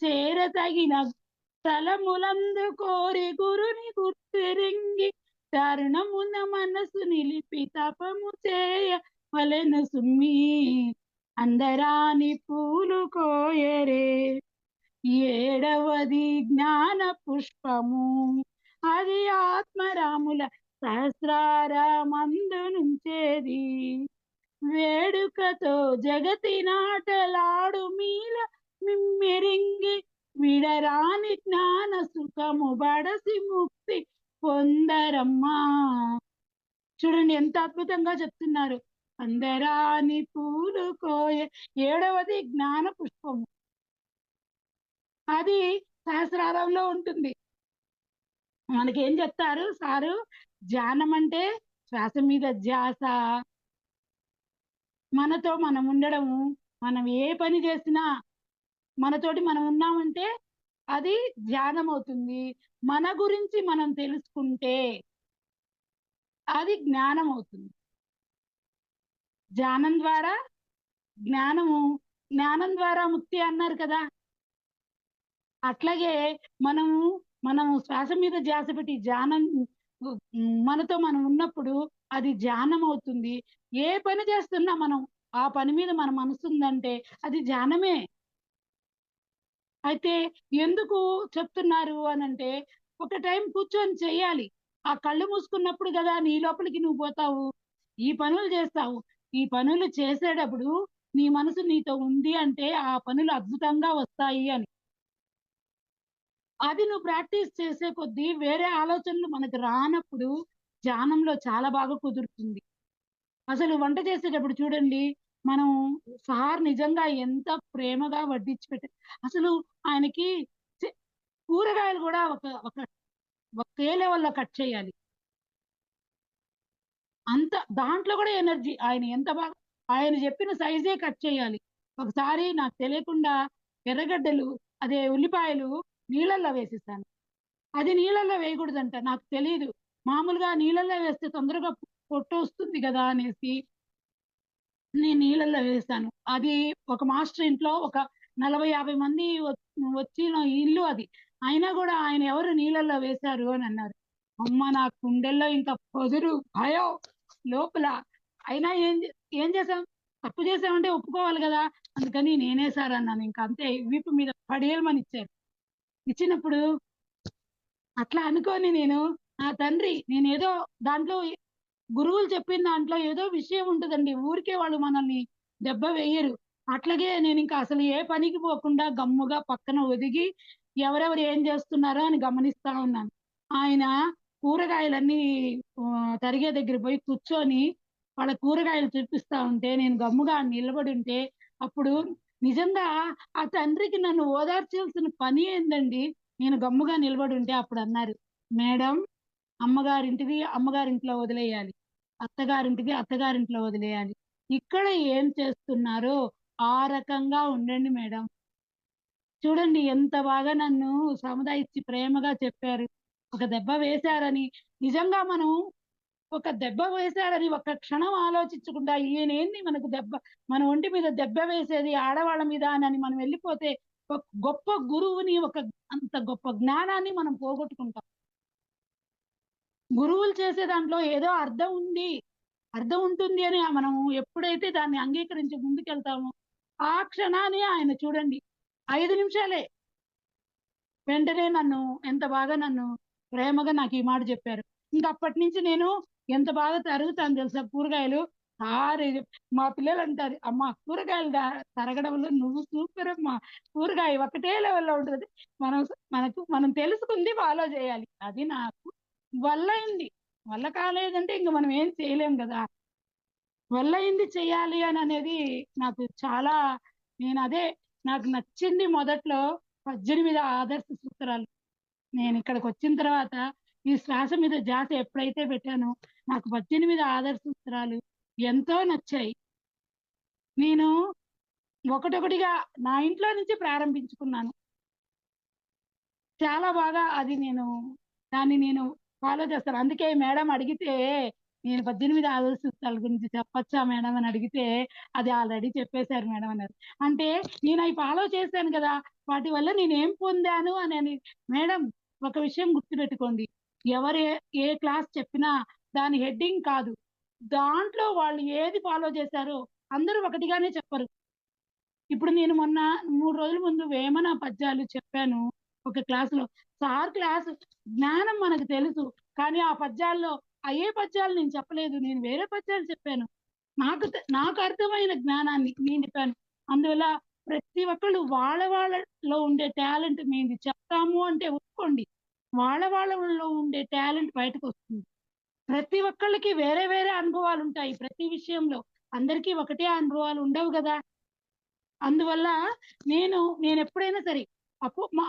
Speaker 2: చేరతగిన స్థలములందు కోరి గురుని గుర్తిరింగి తరుణమున మనసు నిలిపి తపము చేయ వలెను సుమ్మి. అందరాని పూలు కోయరే. 7వది జ్ఞాన పుష్పము, అది ఆత్మరాముల సహస్రార మందు నుంచేది. వేడుకతో జగతి నాటలాడు మీల మిమ్మెరింగి విడరాని జ్ఞాన సుఖము బడసి ముక్తి పొందరమ్మా. చూడండి ఎంత అద్భుతంగా చెప్తున్నారు. అందరాని పూలు కోయ. 7వది జ్ఞాన పుష్పము, అది సహస్రారంలో ఉంటుంది. మనకేం చెప్తారు సారు, ధ్యానం అంటే శ్వాస మీద ధ్యాస, మనతో మనం ఉండడము. మనం ఏ పని చేసినా మనతోటి మనం ఉన్నామంటే అది ధ్యానం అవుతుంది. మన గురించి మనం తెలుసుకుంటే అది జ్ఞానం అవుతుంది. ధ్యానం ద్వారా జ్ఞానము, జ్ఞానం ద్వారా ముక్తి అన్నారు కదా. అట్లాగే మనము మనము శ్వాస మీద ధ్యాస పెట్టి ధ్యానం మనతో మనం ఉన్నప్పుడు అది ధ్యానం అవుతుంది. ఏ పని చేస్తున్నా మనం ఆ పని మీద మన మనసు ఉందంటే అది ధ్యానమే. అయితే ఎందుకు చెప్తున్నారు అనంటే, ఒక టైం కూర్చొని చెయ్యాలి. ఆ కళ్ళు మూసుకున్నప్పుడు కదా నీ లోపలికి నువ్వు పోతావు. ఈ పనులు చేస్తావు. ఈ పనులు చేసేటప్పుడు నీ మనసు నీతో ఉంది అంటే ఆ పనులు అద్భుతంగా వస్తాయి అని. అది నువ్వు ప్రాక్టీస్ చేసే కొద్దీ వేరే ఆలోచనలు మనకు రానప్పుడు ధ్యానంలో చాలా బాగా కుదురుతుంది. అసలు వంట చేసేటప్పుడు చూడండి, మనం సార్ నిజంగా ఎంత ప్రేమగా వడ్డించి అసలు ఆయనకి చె కూరగాయలు గూడా ఒకే లెవెల్‌లో కట్ చేయాలి. అంత దాంట్లో గూడా ఎనర్జీ. ఆయన ఎంత బాగా ఆయన చెప్పిన సైజే కట్ చేయాలి. ఒకసారి నాకు తెలియకుండా ఎర్రగడ్డలు ఉల్లిపాయలు నీళ్ళల్లో వేసేసాను. అది నీళ్ళల్లో వేయకూడదంట. నాకు తెలీదు. మామూలుగా నీళ్ళల్లో వేస్తే తొందరగా పొట్టొస్తుంది గదా అనేసి నేను నీళ్ళల్లో వేశాను. అది ఒక మాస్టర్ ఇంట్లో ఒక 40, 50 మంది వచ్చిన ఇల్లు అది. అయినా గూడా ఆయన ఎవరు నీళ్ళల్లో వేశారు అని అన్నారు. అమ్మ నా గుండెల్లో ఇంకా పొదురు, భయం లోపల. అయినా ఏం చేసాం? తప్పు చేసామంటే ఒప్పుకోవాలి గదా! అందుకని నేనే సార్ అన్నాను. ఇంక అంతే వీపు మీద పడేలమని ఇచ్చారు. ఇచ్చినప్పుడు అట్లా అనుకోని నేను నా తండ్రి నేనేదో దాంట్లో గురువులు చెప్పిన దాంట్లో ఏదో విషయం ఉంటదండి. ఊరికే వాళ్ళు మనల్ని దెబ్బ వేయరు. అట్లాగే నేనింక అసలు ఏ పనికి పోకుండా గమ్ముగా పక్కన ఒదిగి ఎవరెవరు ఏం జేస్తున్నారో అని గమనిస్తా ఉన్నాను. ఆయన కూరగాయలన్నీ తరిగే దగ్గర పోయి కూర్చొని వాళ్ళ కూరగాయలు చూపిస్తా ఉంటే నేను గమ్ముగా నిలబడుంటే అప్పుడు నిజంగా ఆ తండ్రికి నన్ను ఓదార్చాల్సిన పని ఏందండి? నేను గమ్ముగా నిలబడుంటే అప్పుడన్నారు, "మేడం అమ్మగారింటిది అమ్మగారింట్లో వదిలేయాలి. అత్తగారింటిది అత్తగారింట్లో వదిలేయాలి. ఇక్కడ ఏం చేస్తున్నారో ఆ రకంగా ఉండండి మేడం." చూడండి ఎంత బాగా నన్ను సముదాయిచ్చి ప్రేమగా చెప్పారు. ఒక దెబ్బ వేశారని నిజంగా మనం ఒక దెబ్బ వేశారని ఒక్క క్షణం ఆలోచించకుండా ఈయనేంది మనకు మన ఒంటి మీద దెబ్బ వేసేది ఆడవాళ్ళ మీద అని మనం వెళ్ళిపోతే ఒక గొప్ప గురువుని అంత గొప్ప జ్ఞానాన్ని మనం పోగొట్టుకుంటాం. గురువులు చేసే దాంట్లో ఏదో అర్థం ఉంది. అర్థం ఉంటుంది అని మనం ఎప్పుడైతే దాన్ని అంగీకరించి ముందుకెళ్తామో, ఆ క్షణాన్ని ఆయన చూడండి 5 నిమిషాలే వెంటనే నన్ను ప్రేమగా నాకు ఈ మాట చెప్పారు. ఇంక అప్పటినుంచి నేను ఎంత బాగా తరుగుతాను తెలుసా కూరగాయలు. సార్ మా పిల్లలంటారు, "అమ్మ కూరగాయలు తరగడంలో నువ్వు సూపరమ్మా. కూరగాయ ఒకటే లెవెల్‌లో ఉంటది. మనం తెలుసుకుంది ఫాలో చేయాలి." అది నాకు వల్లయింది. వల్ల కాలేదంటే ఇంక మనం ఏం చేయలేం గదా! వల్లయింది చెయ్యాలి అనేది నాకు చాలా నేనదే నాకు నచ్చింది మొదట్లో 18 ఆదర్శ సూత్రాలు. నేనిక్కడికొచ్చిన తర్వాత ఈ శ్వాస మీద ధ్యాస ఎప్పుడైతే పెట్టానో నాకు 18 ఆదర్శ సూత్రాలు ఎంతో నచ్చాయి. నేను ఒకటొకటిగా నా ఇంట్లో నుంచి ప్రారంభించుకున్నాను. చాలా బాగా అది దాన్ని నేను ఫాలో చేస్తాను. అందుకే మేడం అడిగితే నేను 18 ఆదర్శ సూత్రాల గురించి చెప్పచ్చా మేడం అని అడిగితే, అది ఆల్రెడీ చెప్పేసారు మేడం అన్నారు. అంటే నేనయి ఫాలో చేశాను గదా! వాటి వల్ల నేనేం పొందాను మేడం ఒక విషయం గుర్తుపెట్టుకోండి. ఎవరు ఏ క్లాస్ చెప్పినా దాని హెడ్డింగ్ కాదు. దాంట్లో వాళ్ళు ఏది ఫాలో చేశారో అందరూ ఒకటిగానే చెప్పరు. ఇప్పుడు నేను మొన్న 3 రోజుల ముందు వేమన పద్యాలు చెప్పాను ఒక క్లాస్‌లో. సార్ క్లాసు జ్ఞానం మనకు తెలుసు. కానీ ఆ పద్యాల్లో అయ్యే పద్యాలు నేను చెప్పలేదు. నేను వేరే పద్యాలు చెప్పాను. నాకు అర్థమైన జ్ఞానాన్ని నేను చెప్పాను. అందువల్ల ప్రతి ఒక్కళ్ళు వాళ్ళలో ఉండే టాలెంట్ మేమిది చెప్తాము అంటే ఒప్పుకోండి. వాళ్ళలో ఉండే టాలెంట్ బయటకొస్తుంది. ప్రతి ఒక్కళ్ళకి వేరే వేరే అనుభవాలుంటాయి ప్రతి విషయంలో. అందరికీ ఒకటే అనుభవాలు ఉండవు గదా! అందువల్ల నేనెప్పుడైనా సరే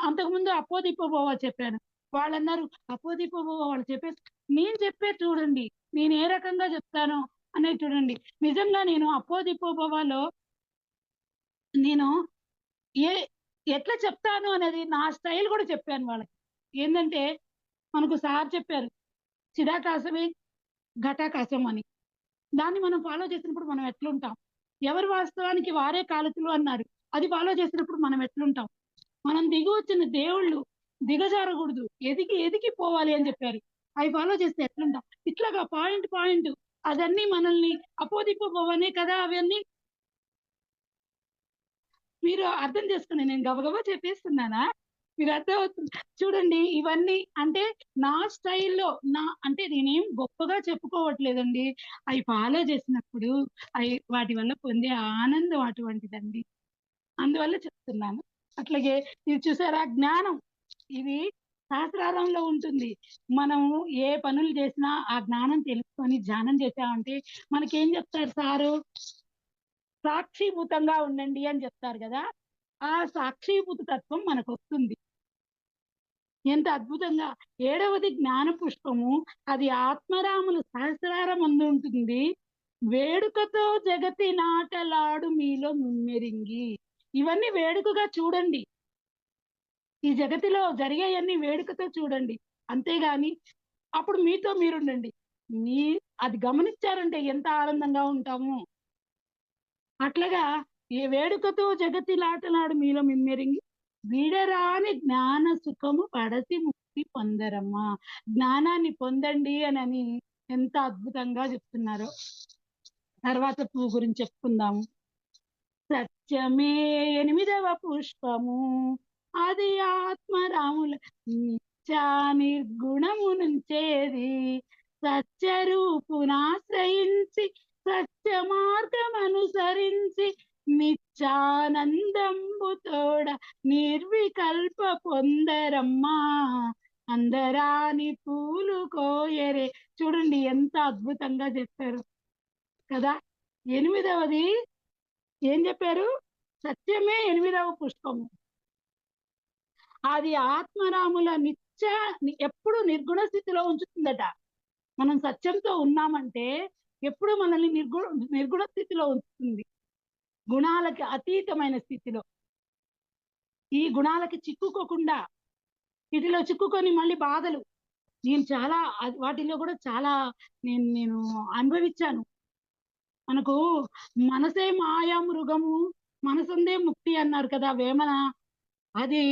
Speaker 2: అంతకుముందు 'అపోదిపోబోవ' చెప్పాను. వాళ్ళన్నారు 'అపోదిపోబోవ' వాళ్ళు చెప్పేసి నేను చెప్పేది చూడండి. నేను ఏ రకంగా చెప్తానో అనేది చూడండి. నిజంగా నేను 'అపోదిపోబోవ'లో నేను ఏ ఎట్లా చెప్తాను అనేది నా స్టైల్ గూడా చెప్పాను వాళ్ళకి. ఏందంటే మనకు సార్ చెప్పారు. చిదాకాశమే ఘటాకాశం అని. దాన్ని మనం ఫాలో చేసినప్పుడు మనం ఎట్లుంటాం? ఎవరు వాస్తవానికి వారే కాలకులు అన్నారు. అది ఫాలో చేసినప్పుడు మనం ఎట్లుంటాం? మనం దిగి వచ్చిన దేవుళ్ళు దిగజారకూడదు. ఎదిగి ఎదిగి పోవాలి అని చెప్పారు. అవి ఫాలో చేస్తే ఎట్లుంటాం? ఇట్లాగా పాయింట్ పాయింట్ అదన్నీ మనల్ని అపోదిపోవనే కదా అవన్నీ. మీరు అర్థం చేసుకోండి. నేను గబగబా చెప్పేస్తున్నానా? మీరు అర్థమవుతుంది. చూడండి ఇవన్నీ అంటే నా స్టైల్‌లో అంటే నేనేం గొప్పగా చెప్పుకోవట్లేదండి. అయి ఫాలో చేసినప్పుడు వాటి వల్ల పొందే ఆనందం అటువంటిదండి. అందువల్ల చెప్తున్నాను. అట్లాగే ఇది చూసారా జ్ఞానం. ఇది సహస్రారంలో ఉంటుంది. మనము ఏ పనులు చేసినా ఆ జ్ఞానం తెలుసుకొని ధ్యానం చేసామంటే మనకేం చెప్తారు సారు? సాక్షిభూతంగా ఉండండి అని చెప్తారు గదా! ఆ సాక్షిభూత తత్వం మనకొస్తుంది. ఎంత అద్భుతంగా! ఏడవది జ్ఞాన పుష్పము. అది ఆత్మరాములు సహస్రారమందుంటుంది. వేడుకతో జగతి నాటలాడు మీలో ముమ్మెరింగి. ఇవన్నీ వేడుకగా చూడండి. ఈ జగతిలో జరిగేయన్నీ వేడుకతో చూడండి. అంతేగాని అప్పుడు మీతో మీరుండండి. మీ అది గమనిచ్చారంటే ఎంత ఆనందంగా ఉంటామో. అట్లాగా ఏ వేడుకతో జగతిలాటలాడు మీలో మిమ్మెరింగి విడరాని జ్ఞాన సుఖము పడసి ముక్తి పొందరమ్మా. జ్ఞానాన్ని పొందండి అనని ఎంత అద్భుతంగా చెప్తున్నారో. తర్వాత పువ్వు గురించి చెప్పుకుందాము. సత్యమే ఎనిమిదవ పుష్పము. అది ఆత్మరాముల నిత్యా నిర్గుణము నుంచేది. సత్యరూపునాశ్రయించి సత్య మార్గం అనుసరించి నిత్యానందంబు తోడ నిర్వికల్ప పొందరమ్మా. అందరాని పూలు కోయరే. చూడండి ఎంత అద్భుతంగా చెప్పారు కదా. ఎనిమిదవది ఏం చెప్పారు? సత్యమే ఎనిమిదవ పుష్పము. అది ఆత్మరాముల ఎప్పుడు నిర్గుణ స్థితిలో ఉంచుతుందట. మనం సత్యంతో ఉన్నామంటే ఎప్పుడు మనల్ని నిర్గుణ స్థితిలో ఉంచుతుంది. గుణాలకి అతీతమైన స్థితిలో. ఈ గుణాలకి చిక్కుకోకుండా వీటిలో చిక్కుకొని మళ్ళీ బాధలు. నేను చాలా వాటిలో కూడా చాలా నేను నేను అనుభవించాను. మనకు మనసే మాయా మృగము మనసుందే ముక్తి అన్నారు కదా వేమన. అది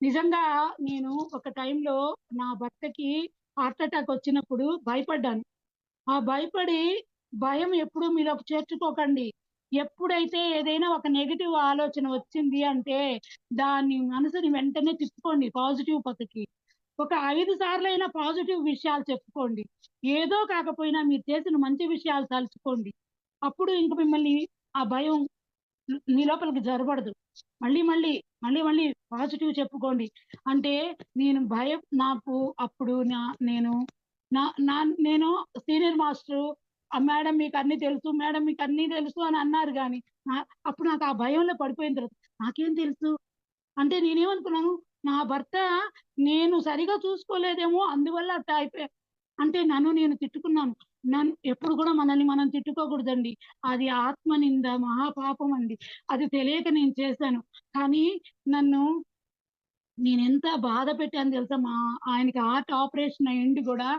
Speaker 2: నిజంగా నేను ఒక టైంలో నా భర్తకి హార్ట్ అటాక్ వచ్చినప్పుడు భయపడ్డాను. ఆ భయం ఎప్పుడు మీలోకి చేర్చుకోకండి. ఎప్పుడైతే ఏదైనా ఒక నెగెటివ్ ఆలోచన వచ్చింది అంటే దాన్ని మనసుని వెంటనే తిప్పుకోండి పాజిటివ్ పక్కకి. ఒక 5 సార్లైనా పాజిటివ్ విషయాలు చెప్పుకోండి. ఏదో కాకపోయినా మీరు చేసిన మంచి విషయాలు తలుచుకోండి. అప్పుడు ఇంక మిమ్మల్ని ఆ భయం మీ లోపలికి జొరబడదు. మళ్ళీ మళ్ళీ, మళ్ళీ మళ్ళీ పాజిటివ్ చెప్పుకోండి. అంటే నాకు అప్పుడు నేను నా నా నేను సీనియర్ మాస్టరు మేడం మీకన్నీ తెలుసు, మేడం మీకన్నీ తెలుసు అని అన్నారు గానీ, నా అప్పుడు నాకు ఆ భయంలో పడిపోయిన తర్వాత నాకేం తెలుసు? అంటే నేనేమనుకున్నాను, నా భర్త నేను సరిగా చూసుకోలేదేమో అందువల్ల అట్ట అయిపోయా. అంటే నన్ను నేను తిట్టుకున్నాను. ఎప్పుడు కూడా మనల్ని మనం తిట్టుకోకూడదండి. అది ఆత్మనింద, మహాపాపం అండి. అది తెలియక నేను చేశాను. కానీ నన్ను నేనెంత బాధ పెట్టానో తెలుసా? ఆయనకి హార్ట్ ఆపరేషన్ అయ్యుండి గూడా,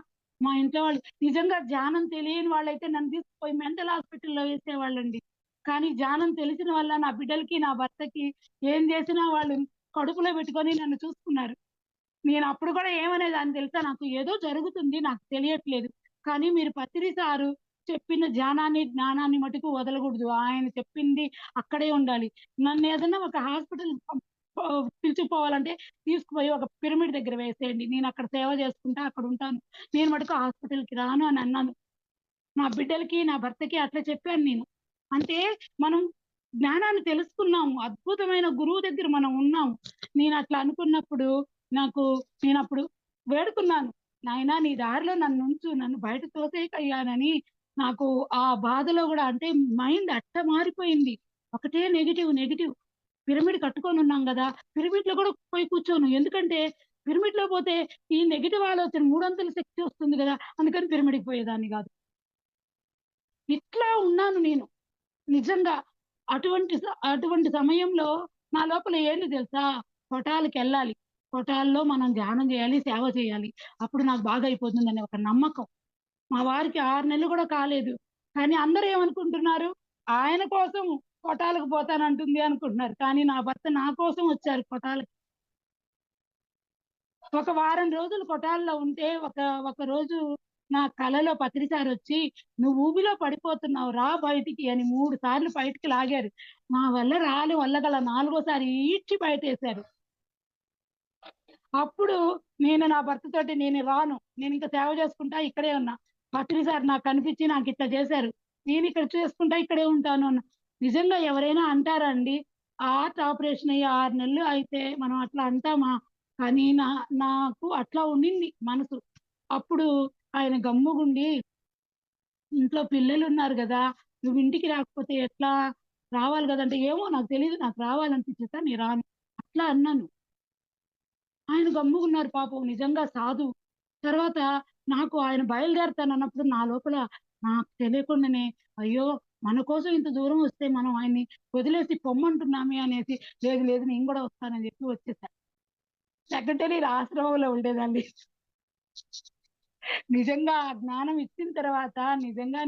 Speaker 2: మా ఇంట్లో వాళ్ళు నిజంగా ధ్యానం తెలియని వాళ్ళైతే నన్ను తీసుకుపోయి మెంటల్ హాస్పిటల్‌లో వేసేవాళ్ళండి. కానీ ధ్యానం తెలిసిన వల్ల నా బిడ్డలకి, నా భర్తకి ఏం చేసినా వాళ్ళు కడుపులో పెట్టుకొని నన్ను చూసుకున్నారు. నేనప్పుడు కూడా ఏమనేదాన్ని తెలుసా? నాకు ఏదో జరుగుతుంది. నాకు తెలియట్లేదు. కానీ మీరు పత్రి సారు చెప్పిన ధ్యానాన్ని, జ్ఞానాన్ని మటుకు వదలగూడదు. ఆయన చెప్పింది అక్కడే ఉండాలి. నన్నేదన్నా ఒక హాస్పిటల్ పిలుచుకుపోవాలంటే తీసుకుపోయి ఒక పిరమిడ్ దగ్గర వేసేయండి. నేనక్కడ సేవ చేసుకుంటా అక్కడుంటాను. నేను మటుకు హాస్పిటల్‌కి రాను అని అన్నాను. నా బిడ్డలకి, నా భర్తకి అట్లా చెప్పాను నేను. అంటే మనం జ్ఞానాన్ని తెలుసుకున్నాము. అద్భుతమైన గురువు దగ్గర మనం ఉన్నాము. నేనట్లా అనుకున్నప్పుడు నాకు నేనప్పుడు వేడుకున్నాను. నాయనా నీ దారిలో నన్నుంచు. నన్ను బయట తోసేయకయ్యానని నాకు ఆ బాధలో గూడా అంటే మైండ్ అట్ట మారిపోయింది. ఒకటే నెగెటివ్, నెగెటివ్. పిరమిడ్ కట్టుకొనున్నాం గదా! పిరమిడ్‌లో గూడా పోయి కూర్చోను. ఎందుకంటే పిరమిడ్‌లో పోతే ఈ నెగెటివ్ ఆలోచన మూడొంతుల శక్తి వస్తుంది గదా! అందుకని పిరమిడ్‌కి పోయేదాన్ని గాదు. ఇట్లా ఉన్నాను నేను. నిజంగా. అటువంటి సమయంలో నా లోపల ఏంది తెలుసా? కొఠాలకెళ్ళాలి. కొఠాల్లో మనం ధ్యానం జేయాలి, సేవ చేయాలి. అప్పుడు నాకు బాగయిపోతుందనే ఒక నమ్మకం. మా వారికి 6 నెలలు గూడా కాలేదు. కానీ అందరూ ఏమనుకుంటున్నారు, ఆయన కోసం కొటాలకు పోతానంటుంది అనుకుంటున్నారు. కానీ నా భర్త నా కోసం వచ్చారు కొటాలకి. ఒక వారం రోజులు కొటాల్లో ఉంటే ఒక రోజు నా కలలో పత్రిసారి వచ్చి, "నువ్వు ఊబిలో పడిపోతున్నావు, రా బయటికి" అని 3 సార్లు బయటికి లాగారు. నా వల్ల వల్లగల నాలుగోసారి ఈడ్చి బయటేశారు. అప్పుడు నేను నా భర్తతోటి నేను రాను. నేనింక సేవ చేసుకుంటా ఇక్కడే ఉన్నా. పత్రి సార్ నాకు కనిపించి నాకిట్లా చేశారు. నేనిక్కడ చేసుకుంటా ఇక్కడే ఉంటాను అన్నా. నిజంగా ఎవరైనా అంటారా అండి? హార్ట్ ఆపరేషన్ అయ్యి 6 నెలలు అయితే మనం అట్లా అంటామా? కానీ నాకు అట్లా ఉండింది మనసు. అప్పుడు ఆయన గమ్ముగుండి, "ఇంట్లో పిల్లలున్నారు గదా! నువ్వు ఇంటికి రాకపోతే ఎట్లా? రావాలి గదా!" అంటే, "ఏమో నాకు తెలీదు. నాకు రావాలనిపించక నేను రాను." అట్లా అన్నాను. ఆయన గమ్ముగున్నారు పాపం నిజంగా సాధువు. తర్వాత నాకు ఆయన బయలుదేరతానన్నప్పుడు నా లోపల నాకు తెలియకుండానే అయ్యో! మన కోసం ఇంత దూరం వస్తే మనం ఆయన్ని వదిలేసి పొమ్మంటున్నామే అనేసి, లేదు లేదు నేను గూడా వస్తానని చెప్పి వచ్చేసా. సెక్రటరీ ఆశ్రమంలో ఉండేదాన్ని. నిజంగా ఆ జ్ఞానం ఇచ్చిన తర్వాత నిజంగా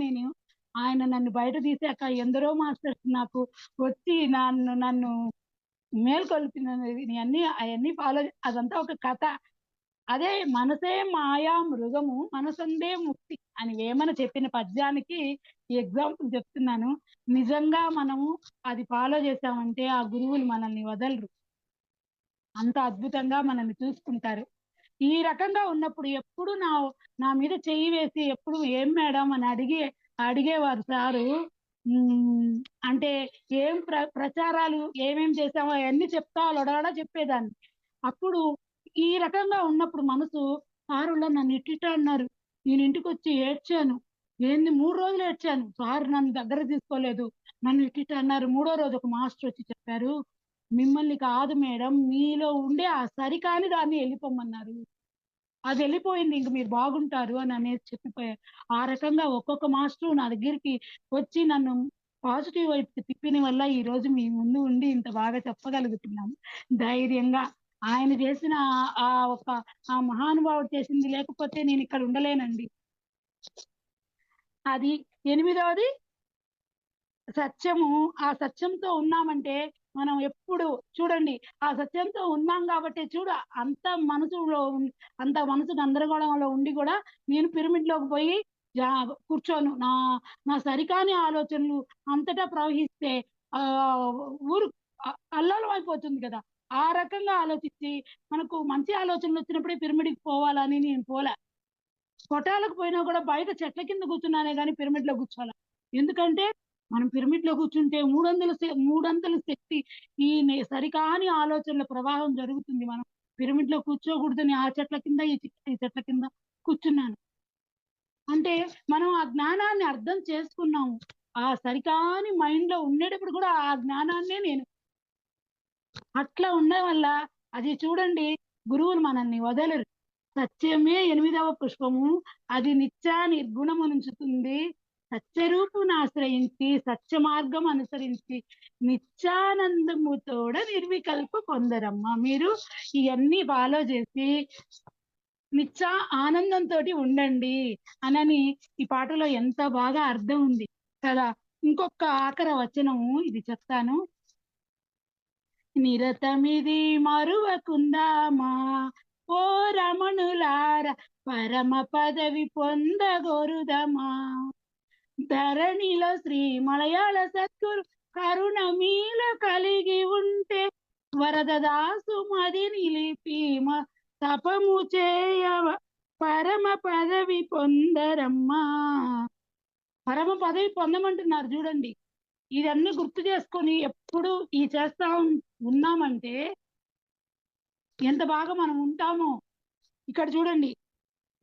Speaker 2: ఆయన నన్ను బయట తీసాక ఎందరో మాస్టర్స్ నాకు వచ్చి నన్ను మేల్కొల్పినది అయన్నీ ఫాలో అదంతా ఒక కథ. అదే మనసే మాయా మృగము మనసందే ముక్తి అని వేమన చెప్పిన పద్యానికి ఈ ఎగ్జాంపుల్ చెప్తున్నాను. నిజంగా మనము అది ఫాలో చేసామంటే ఆ గురువులు మనల్ని వదలరు. అంత అద్భుతంగా మనల్ని చూసుకుంటారు. ఈ రకంగా ఉన్నప్పుడు ఎప్పుడు నా మీద చెయ్యి వేసి ఎప్పుడు "ఏం మేడం" అని అడిగేవారు సారు. హ్మ్. అంటే ఏం ప్రచారాలు ఏమేం చేసామో అయన్నీ చెప్తా లొడలొడ చెప్పేదాన్ని. అప్పుడు ఈ రకంగా ఉన్నప్పుడు మనసు సారుల నన్ను ఇట్టిట్ట అన్నారు. నేను ఇంటికొచ్చి ఏడ్చాను. ఏంది 3 రోజులు ఏడ్చాను. సారు నన్ను దగ్గరకి తీసుకోలేదు. నన్ను ఇట్టిట్ట అన్నారు. మూడో రోజు ఒక మాస్టర్ వచ్చి చెప్పారు. "మిమ్మల్ని కాదు మేడం మీలో ఉండే ఆ సరికాని దాన్ని ఎళ్ళిపోమన్నారు. అదెళ్ళిపోయింది. ఇంక మీరు బాగుంటారు" అని అనేసి చెప్పిపోయారు. ఆ రకంగా ఒక్కొక్క మాస్టరు నా దగ్గరికి వచ్చి నన్ను పాజిటివ్ వైపుకి తిప్పిన వల్ల ఈరోజు మీ ముందు ఉండి ఇంత బాగా చెప్పగలుగుతున్నాను. ధైర్యంగా ఆయన చేసిన ఆ ఒక ఆ మహానుభావుడు చేసింది లేకపోతే నేనిక్కడ ఉండలేనండి. అది ఎనిమిదవది సత్యము. ఆ సత్యంతో ఉన్నామంటే మనం ఎప్పుడు చూడండి ఆ సత్యంతో ఉన్నాం గాబట్టే అంత మనసులో అంత మనసు గందరగోళంలో ఉండి గూడా నేను పిరమిడ్‌లోకి పోయి జా కూర్చోను. నా సరికాని ఆలోచనలు అంతటా ప్రవహిస్తే ఆహ్, ఊరు అల్లోలం అయిపోతుంది గదా! ఆ రకంగా ఆలోచించి మనకు మంచి ఆలోచనలొచ్చినప్పుడే పిరమిడ్‌కి పోవాలని నేను పోలా. కొటాలకు పోయినా గూడా బయట చెట్ల కింద కూర్చున్నానే గాని పిరమిడ్‌లో కూర్చోల. ఎందుకంటే, మనం పిరమిడ్‌లో కూర్చుంటే మూడంతల శక్తి సరికాని ఆలోచనల ప్రవాహం జరుగుతుంది. మనం పిరమిడ్‌లో కూర్చోకూడదని ఆ చెట్ల కింద, ఈ చెట్ల కింద కూర్చున్నాను. అంటే మనం ఆ జ్ఞానాన్ని అర్థం చేసుకున్నాము. ఆ సరికాని మైండ్‌లో ఉండేటప్పుడు కూడా ఆ జ్ఞానాన్నే నేను అట్లా ఉండడం వల్ల అది చూడండి గురువులు మనల్ని వదలరు. సత్యమే ఎనిమిదవ పుష్పము. అది నిత్య నిర్గుణమునుంచుతుంది. సత్యరూపునాశ్రయించి సత్య మార్గం అనుసరించి నిత్యానందము తోడ నిర్వికల్ప పొందరమ్మ. మీరు ఇయన్నీ ఫాలో చేసి నిత్య ఆనందంతోటి ఉండండి అనని ఈ పాటలో ఎంత బాగా అర్థం ఉంది కదా! ఇంకొక ఆఖరి వచనము ఇది చెప్తాను. నిరతమిది మరువకుందామా ఓ రమణులార పరమ పదవి పొందగోరుదమా ధరణిలో శ్రీ మలయాళ సద్గురు కరుణ మీలో కలిగి ఉంటే వరదదాసు మది నిలిపి తపము చేయవ పరమ పదవి పొందరమ్మా. పరమ పదవి పొందమంటున్నారు చూడండి. ఇదన్నీ గుర్తు చేసుకొని ఎప్పుడు చేస్తా ఉన్నామంటే ఎంత బాగా మనం ఉంటామో. ఇక్కడ చూడండి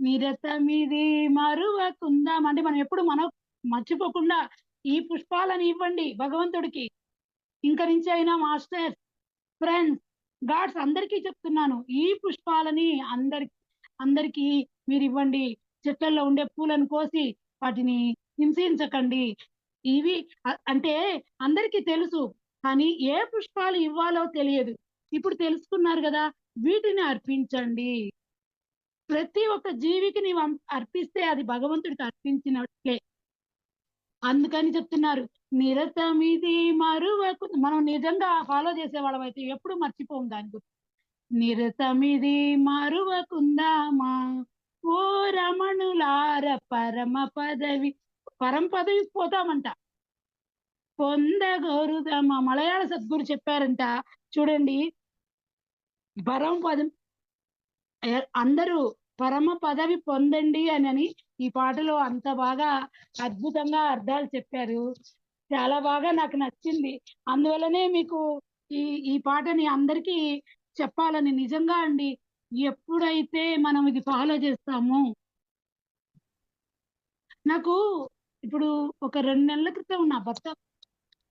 Speaker 2: నిరతమిది మరువకుందాం అంటే మనం ఎప్పుడు మనం మర్చిపోకుండా ఈ పుష్పాలను ఇవ్వండి భగవంతుడికి. ఇంక నుంచి అయినా మాస్టర్స్, ఫ్రెండ్స్, గాడ్స్ అందరికీ చెప్తున్నాను. ఈ పుష్పాలని అందరికీ మీరివ్వండి. చెట్లల్లో ఉండే పూలను కోసి వాటిని హింసించకండి. ఇవి అంటే అందరికీ తెలుసు. కానీ ఏ పుష్పాలు ఇవ్వాలో తెలియదు. ఇప్పుడు తెలుసుకున్నారు గదా! వీటిని అర్పించండి. ప్రతి ఒక్క జీవికి నీవు అర్పిస్తే అది భగవంతుడికి అర్పించినట్లే. అందుకని చెప్తున్నారు, నిరతమిది మరువకు. మనం నిజంగా ఫాలో చేసేవాళ్ళం అయితే ఎప్పుడు మర్చిపోం దాని గురించి. నిరతమిది మరువకుందామా ఓ రమణులార పరమ పదవి. పరమ పదవికి పోతామంట, పొందగోరుదామా. మలయాళ సద్గురు చెప్పారంట, చూడండి, పరమ పదం అందరూ పరమ పదవి పొందండి అని ఈ పాటలో అంత బాగా అద్భుతంగా అర్థాలు చెప్పారు. చాలా బాగా నాకు నచ్చింది. అందువల్లనే మీకు ఈ ఈ పాటని అందరికీ చెప్పాలని, నిజంగా అండి, ఎప్పుడైతే మనం ఇది ఫాలో చేస్తామో. నాకు ఇప్పుడు ఒక 2 నెలల క్రితం నా భర్త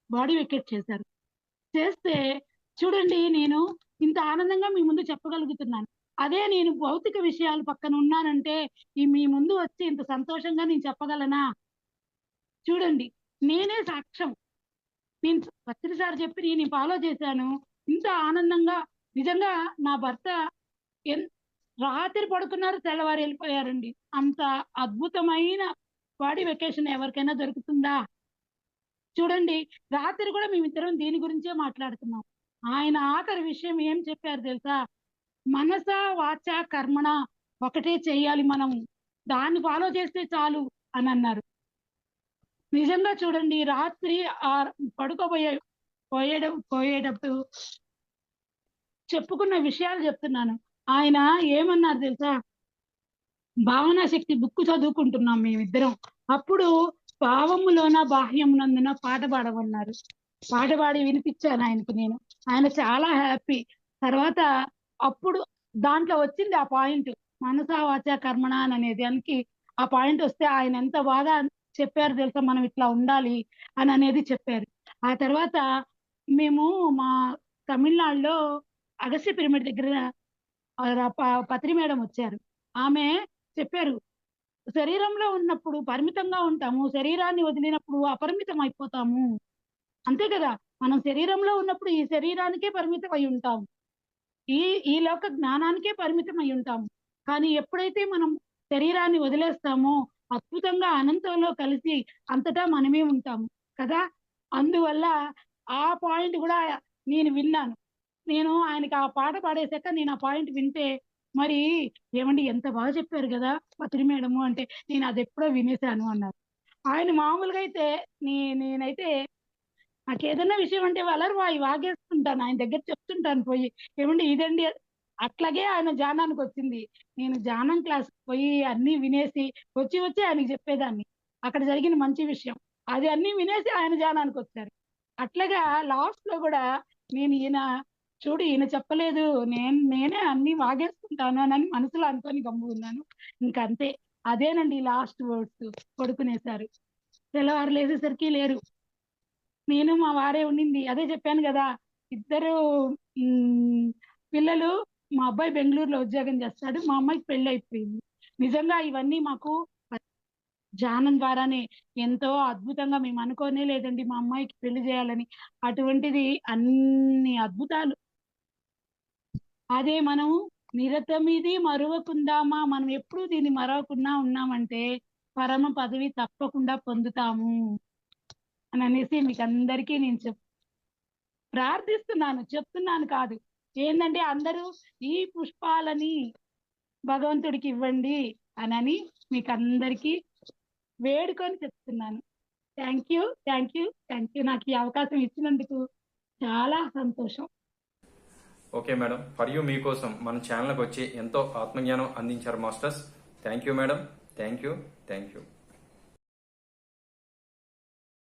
Speaker 2: బాడీ వెకేట్ చేశారు. చేస్తే చూడండి, నేను ఇంత ఆనందంగా మీ ముందు చెప్పగలుగుతున్నాను. అదే నేను భౌతిక విషయాలు పక్కన ఉన్నానంటే ఈ మీ ముందు వచ్చి ఇంత సంతోషంగా నేను చెప్పగలనా? చూడండి, నేనే సాక్ష్యం. నేను ప్రతిసారి చెప్పి నేను ఫాలో చేశాను. ఇంత ఆనందంగా, నిజంగా నా భర్త ఎన్ రాత్రి పడుకున్నారు, తెల్లవారు వెళ్ళిపోయారండి. అంత అద్భుతమైన బాడీ వెకేషన్ ఎవరికైనా దొరుకుతుందా? చూడండి, రాత్రి కూడా మేమిద్దరం దీని గురించే మాట్లాడుతున్నాం. ఆయన ఆఖరి విషయం ఏం చెప్పారు తెలుసా? మనస వాచ కర్మణ ఒకటే చెయ్యాలి మనం, దాన్ని ఫాలో చేస్తే చాలు అని అన్నారు. నిజంగా చూడండి, రాత్రి పడుకోబోయే పోయేటప్పుడు చెప్పుకున్న విషయాలు చెప్తున్నాను. ఆయన ఏమన్నారు తెలుసా? భావనా శక్తి బుక్ చదువుకుంటున్నాం మేమిద్దరం. అప్పుడు భావములోన బాహ్యమునందున పాట పాడమన్నారు. పాట పాడి వినిపించాను ఆయనకి నేను. ఆయన చాలా హ్యాపీ. తర్వాత అప్పుడు దాంట్లో వచ్చింది ఆ పాయింట్, మనసా వాచ కర్మణ అనేది. దానికి ఆ పాయింట్ వస్తే ఆయన ఎంత బాగా చెప్పారు తెలుసా, మనం ఇట్లా ఉండాలి అని అనేది చెప్పారు. ఆ తర్వాత మేము మా తమిళనాడులో అగస్త్య పిరమిడ్ దగ్గర పత్రి మేడం వచ్చారు. ఆమె చెప్పారు, శరీరంలో ఉన్నప్పుడు పరిమితంగా ఉంటాము, శరీరాన్ని వదిలినప్పుడు అపరిమితం అయిపోతాము. అంతే కదా, మనం శరీరంలో ఉన్నప్పుడు ఈ శరీరానికే పరిమితం అయి ఉంటాం, ఈ ఈ లోక జ్ఞానానికే పరిమితం అయి ఉంటాం. కానీ ఎప్పుడైతే మనం శరీరాన్ని వదిలేస్తామో అద్భుతంగా అనంతంలో కలిసి అంతటా మనమే ఉంటాము కదా. అందువల్ల ఆ పాయింట్ కూడా నేను విన్నాను. నేను ఆయనకి ఆ పాట పాడేశాక నేను ఆ పాయింట్ వింటే, మరి ఏమండి ఎంత బాగా చెప్పారు కదా పత్రి మేడము అంటే, నేను అది ఎప్పుడో వినేశాను అన్నారు. ఆయన మామూలుగా అయితే నేనైతే నాకేదైనా విషయం అంటే వలరువాయి వాగేస్తుంటాను, ఆయన దగ్గర చెప్తుంటాను పోయి, ఏమండి ఇదండి. అట్లాగే ఆయన ధ్యానానికి వచ్చింది. నేను ధ్యానం క్లాస్ పోయి అన్ని వినేసి వచ్చి వచ్చి ఆయనకి చెప్పేదాన్ని, అక్కడ జరిగిన మంచి విషయం అది అన్ని వినేసి ఆయన ధ్యానానికి వచ్చారు. అట్లాగా లాస్ట్ లో కూడా నేను ఈయన చూడు ఈయన చెప్పలేదు, నేనే అన్ని వాగేసుకుంటాను అని మనసులో అనుకొని గమ్ముకున్నాను. ఇంకంతే, అదేనండి లాస్ట్ వర్డ్స్. పడుకునేశారు, తెల్లవారు లేసేసరికి లేరు. నేను మా వారే ఉండింది. అదే చెప్పాను కదా, ఇద్దరు ఉమ్, పిల్లలు. మా అబ్బాయి బెంగళూరులో ఉద్యోగం చేస్తాడు, మా అమ్మాయికి పెళ్లి అయిపోయింది. నిజంగా ఇవన్నీ మాకు ధ్యానం ద్వారానే ఎంతో అద్భుతంగా, మేము అనుకోనే లేదండి మా అమ్మాయికి పెళ్లి చేయాలని. అటువంటిది అన్ని అద్భుతాలు. అదే మనం నిరతమిది మరువకుందామా, మనం ఎప్పుడు దీన్ని మరవకుండా ఉన్నామంటే పరమ పదవి తప్పకుండా పొందుతాము అని అనేసి మీకు అందరికీ నేను ప్రార్థిస్తున్నాను, చెప్తున్నాను కాదు. ఏంటంటే అందరూ ఈ పుష్పాలని భగవంతుడికి ఇవ్వండి అని మీకు అందరికీ వేడుకొని చెప్తున్నాను. Thank you, thank you, thank you. నాకు ఈ అవకాశం ఇచ్చినందుకు చాలా సంతోషం.
Speaker 1: ఓకే మేడం, ఫర్ యూ మీకోసం మన ఛానల్కి వచ్చి ఎంతో ఆత్మజ్ఞానం అందించారు masters. Thank you madam, thank you, thank you.